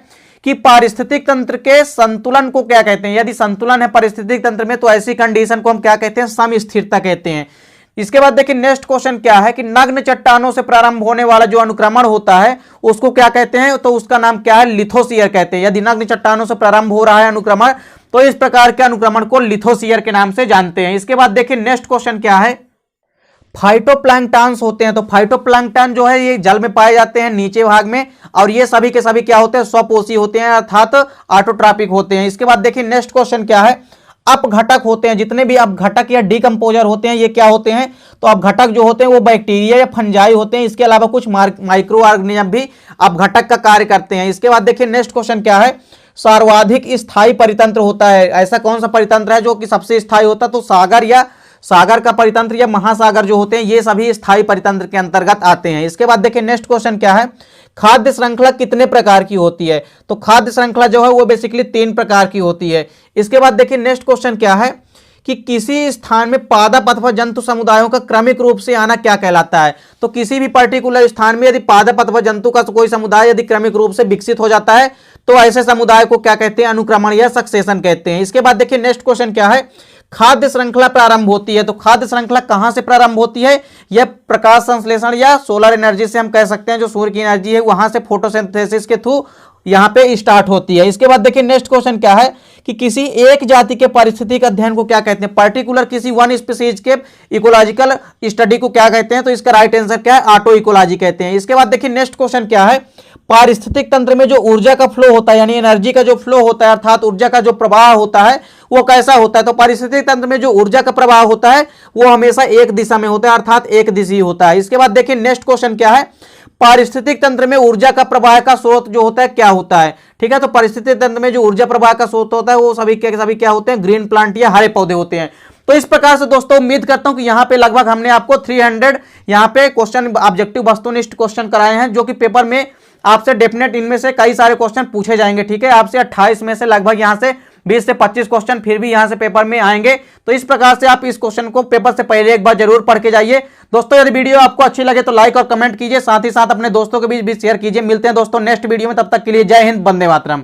S1: कि पारिस्थितिक तंत्र के संतुलन को क्या कहते हैं। यदि संतुलन है पारिस्थितिक तंत्र में तो ऐसी कंडीशन को हम क्या कहते हैं, समस्थिरता कहते हैं। इसके बाद देखिए नेक्स्ट क्वेश्चन क्या है कि नग्न चट्टानों से प्रारंभ होने वाला जो अनुक्रमण होता है उसको क्या कहते हैं, तो उसका नाम क्या है, लिथोसियर कहते हैं। यदि नग्न चट्टानों से प्रारंभ हो रहा है अनुक्रमण तो इस प्रकार के अनुक्रमण को लिथोसियर के नाम से जानते हैं। इसके बाद देखिए नेक्स्ट क्वेश्चन क्या है, फाइटोप्लैंक्टन्स होते हैं। तो फाइटोप्लैंक्टन जो है ये जल में पाए जाते हैं नीचे भाग में, और ये सभी के सभी क्या होते हैं, स्वपोषी होते हैं अर्थात ऑटोट्रॉपिक होते हैं। इसके बाद देखिए नेक्स्ट क्वेश्चन क्या है, अपघटक होते हैं। जितने भी अपघटक या डीकंपोजर होते हैं ये क्या होते हैं, तो अपघटक जो होते हैं वो बैक्टीरिया या फंजाई होते हैं। इसके अलावा कुछ माइक्रो ऑर्गेनिज्म भी अपघटक का कार्य करते हैं। इसके बाद देखिए नेक्स्ट क्वेश्चन क्या है, सर्वाधिक स्थायी परितंत्र होता है। ऐसा कौन सा परितंत्र है जो कि सबसे स्थायी होता है, तो सागर का परितंत्र या महासागर जो होते हैं ये सभी स्थायी परितंत्र के अंतर्गत आते हैं। इसके बाद देखिए नेक्स्ट क्वेश्चन क्या है, खाद्य श्रृंखला कितने प्रकार की होती है। तो खाद्य श्रृंखला जो है वो बेसिकली 3 प्रकार की होती है। इसके बाद देखिए नेक्स्ट क्वेश्चन क्या है कि किसी स्थान में पादप अथवा जंतु समुदायों का क्रमिक रूप से आना क्या कहलाता है। तो किसी भी पर्टिकुलर स्थान में यदि पादप अथवा जंतु का कोई समुदाय यदि क्रमिक रूप से विकसित हो जाता है तो ऐसे समुदाय को क्या कहते हैं, अनुक्रमण या सक्सेशन कहते हैं। इसके बाद देखिए नेक्स्ट क्वेश्चन क्या है, खाद्य श्रृंखला प्रारंभ होती है। तो खाद्य श्रृंखला कहां से प्रारंभ होती है, यह प्रकाश संश्लेषण या सोलर एनर्जी से हम कह सकते हैं, जो सूर्य की एनर्जी है वहां से फोटोसिंथेसिस के थ्रू यहां पे स्टार्ट होती है। इसके बाद देखिए नेक्स्ट क्वेश्चन क्या है कि किसी एक जाति के पारिस्थितिक अध्ययन को क्या कहते हैं, पर्टिकुलर किसी वन स्पीसीज के इकोलॉजिकल स्टडी को क्या कहते हैं, तो इसका राइट आंसर क्या है, ऑटो इकोलॉजी कहते हैं। इसके बाद देखिए नेक्स्ट क्वेश्चन क्या है, पारिस्थितिक तंत्र में जो ऊर्जा का फ्लो होता है यानी एनर्जी का जो फ्लो होता है अर्थात ऊर्जा का जो प्रवाह होता है वो कैसा होता है। तो पारिस्थितिक तंत्र में जो ऊर्जा का प्रवाह होता है वो हमेशा एक दिशा में होता है अर्थात एक दिशी होता है। इसके बाद देखिए नेक्स्ट क्वेश्चन क्या है, पारिस्थितिक तंत्र में ऊर्जा का प्रवाह का स्रोत जो होता है क्या होता है। ठीक है, तो पारिस्थितिक तंत्र में जो ऊर्जा प्रवाह का स्रोत होता है वो सभी के सभी क्या होते हैं, ग्रीन प्लांट या हरे पौधे होते हैं। तो इस प्रकार से दोस्तों उम्मीद करता हूं कि यहां पे लगभग हमने आपको 300 यहां पे क्वेश्चन ऑब्जेक्टिव वस्तुनिष्ठ क्वेश्चन कराए हैं, जो कि पेपर में आपसे डेफिनेट इनमें से कई सारे क्वेश्चन पूछे जाएंगे। ठीक है, आपसे 28 में से लगभग यहां से 20 से 25 क्वेश्चन फिर भी यहां से पेपर में आएंगे। तो इस प्रकार से आप इस क्वेश्चन को पेपर से पहले एक बार जरूर पढ़ के जाइए। दोस्तों यदि वीडियो आपको अच्छी लगे तो लाइक और कमेंट कीजिए, साथ ही साथ अपने दोस्तों के बीच भी शेयर कीजिए। मिलते हैं दोस्तों नेक्स्ट वीडियो में, तब तक के लिए जय हिंद, वंदे मातरम।